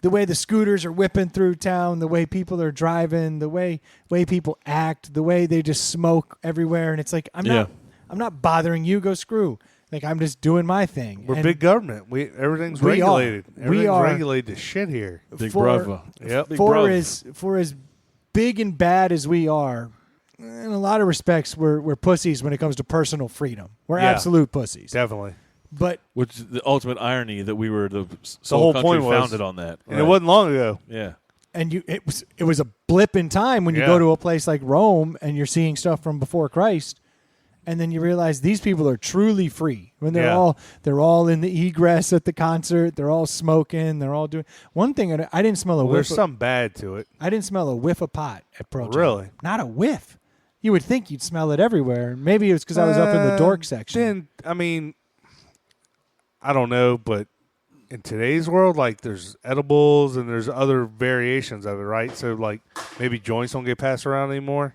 the way the scooters are whipping through town, the way people are driving, the way people act, the way they just smoke everywhere, and it's like I'm not bothering you. Go screw. Like, I'm just doing my thing. we're And big government. Everything's We are. regulated. We Everything's are. regulated to shit here. Big for- brother. Yep. Big for bruv. as big and bad as we are, in a lot of respects, we're pussies when it comes to personal freedom. We're Yeah. absolute pussies. Definitely. But Which is the ultimate irony that we were the whole sole country point was- founded on that. And it wasn't long ago. Yeah. and it was a blip in time when you Yeah. go to a place like Rome and you're seeing stuff from before Christ, and then you realize these people are truly free when Yeah. they're all in the egress at the concert, they're all smoking, they're all doing one thing. I didn't smell a Well, whiff. there's some bad to it. I didn't smell a whiff of pot at Pearl Jam. Really? Not a whiff. You would think you'd smell it everywhere. Maybe it was because I was up in the dork section. Then I mean, I don't know, but in today's world, like there's edibles and there's other variations of it, right? So like maybe joints don't get passed around anymore.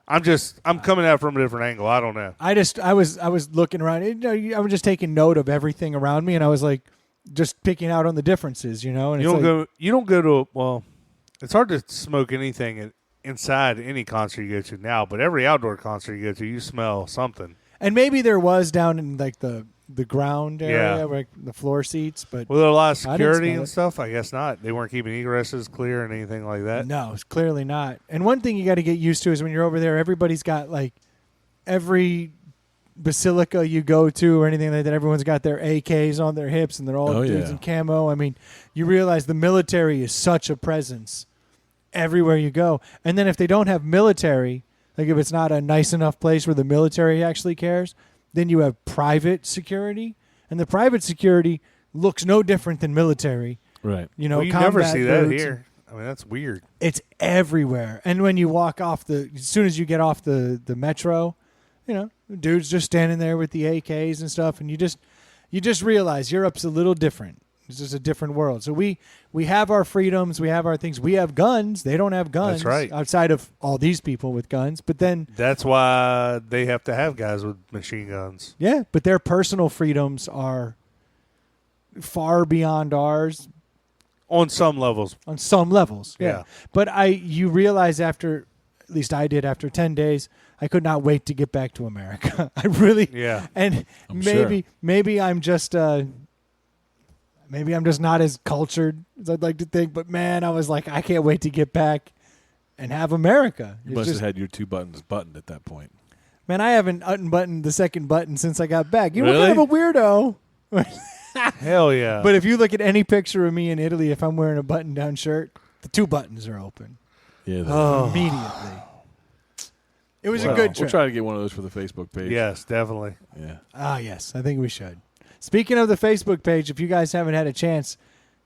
I'm coming at it from a different angle. I don't know. I was looking around. I was just taking note of everything around me, and I was like, just picking out on the differences, And You it's don't like, go. You don't go to. Well, it's hard to smoke anything inside any concert you go to now. But every outdoor concert you go to, you smell something. and maybe there was down in like the ground area, Yeah. like the floor seats, but Well, there a lot of I didn't security smell and it. stuff. I guess not. They weren't keeping egresses clear and anything like that. no, it's clearly not. And one thing you got to get used to is when you're over there, everybody's got like every basilica you go to or anything like that, everyone's got their AKs on their hips and they're all Oh, dudes yeah. in camo. I mean, you realize the military is such a presence everywhere you go. And then if they don't have military, like if it's not a nice enough place where the military actually cares, then you have private security. And the private security looks no different than military. Right. You know, Well, you never combat see that boots. here. I mean, that's weird. It's everywhere. And when you walk off as soon as you get off the metro, dudes just standing there with the AKs and stuff, and you just realize Europe's a little different. It's just a different world. So we have our freedoms, we have our things. We have guns. They don't have guns. That's right. Outside of all these people with guns. But then, That's why they have to have guys with machine guns. yeah, but their personal freedoms are far beyond ours On some levels. on some levels. Yeah. But you realize at least I did after 10 days, I could not wait to get back to America. I really, Yeah. and I'm maybe I'm just not as cultured as I'd like to think, but man, I was like, I can't wait to get back and have America. You It's must just- have had your two buttons buttoned at that point. man, I haven't unbuttoned the second button since I got back. You're Really? kind of a weirdo. Hell yeah. But if you look at any picture of me in Italy, if I'm wearing a button-down shirt, the two buttons are open Yeah. immediately. It was a Well, good We'll trip. try to get one of those for the Facebook page. yes, definitely. Yeah. Ah, yes, I think we should. Speaking of the Facebook page, if you guys haven't had a chance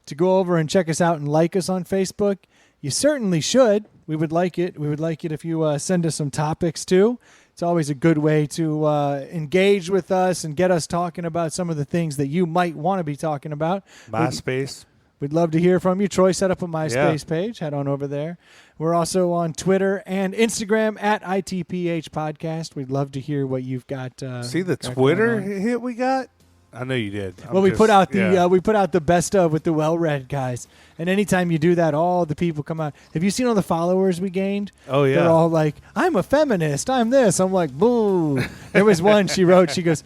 to go over and check us out and like us on Facebook, you certainly should. We would like it. We would like it if you send us some topics too. It's always a good way to engage with us and get us talking about some of the things that you might want to be talking about. MySpace. We'd love to hear from you. Troy set up a MySpace page. Head on over there. We're also on Twitter and Instagram at ITPH Podcast. We'd love to hear what you've got. See the got Twitter going on. hit we got? I know you did. Well, we put out the best of with the well-read guys, and anytime you do that, all the people come out. Have you seen all the followers we gained? Oh yeah, they're all like, "I'm a feminist. I'm this." I'm like, "Boo!" There was one. She wrote. She goes.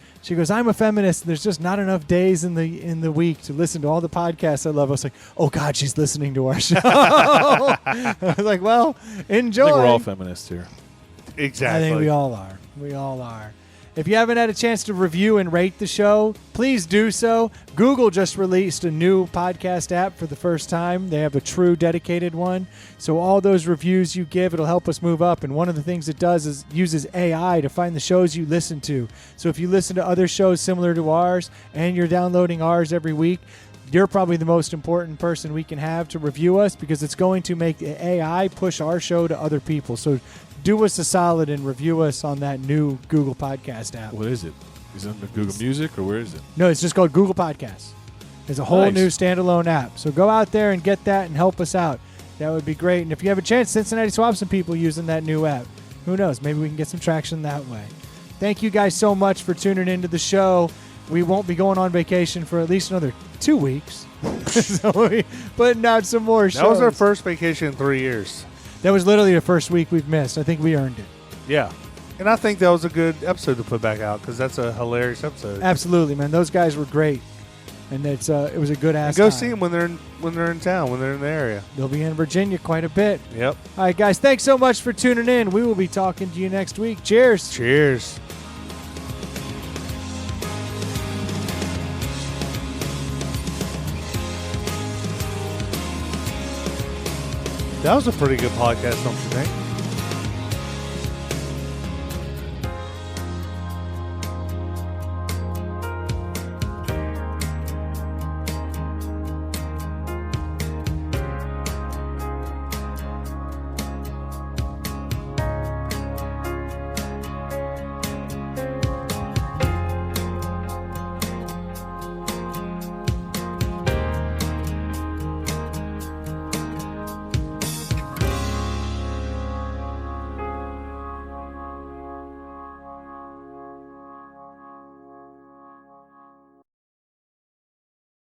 "I'm a feminist. There's just not enough days in the week to listen to all the podcasts I love." I was like, "Oh God, she's listening to our show." I was like, "Well, enjoy." I think we're all feminists here. exactly. I think we all are. We all are. If you haven't had a chance to review and rate the show, please do so. Google just released a new podcast app for the first time. They have a true dedicated one. So all those reviews you give, it'll help us move up. And one of the things it does is uses AI to find the shows you listen to. So if you listen to other shows similar to ours and you're downloading ours every week, you're probably the most important person we can have to review us, because it's going to make the AI push our show to other people. So do us a solid and review us on that new Google Podcast app. What is it? Is it Google Music or where is it? No, it's just called Google Podcasts. It's a whole Nice. new standalone app. So go out there and get that and help us out. That would be great. And if you have a chance, Cincinnati swap some people using that new app. Who knows? Maybe we can get some traction that way. Thank you guys so much for tuning into the show. We won't be going on vacation for at least another 2 weeks. So we'll be putting out some more shows. That was our first vacation in 3 years. That was literally the first week we've missed. I think we earned it. Yeah, and I think that was a good episode to put back out because that's a hilarious episode. Absolutely, man. Those guys were great, and it was a good ass. And go time. see them when they're in town, when they're in the area. They'll be in Virginia quite a bit. Yep. All right, guys. Thanks so much for tuning in. We will be talking to you next week. Cheers. Cheers. That was a pretty good podcast, don't you think?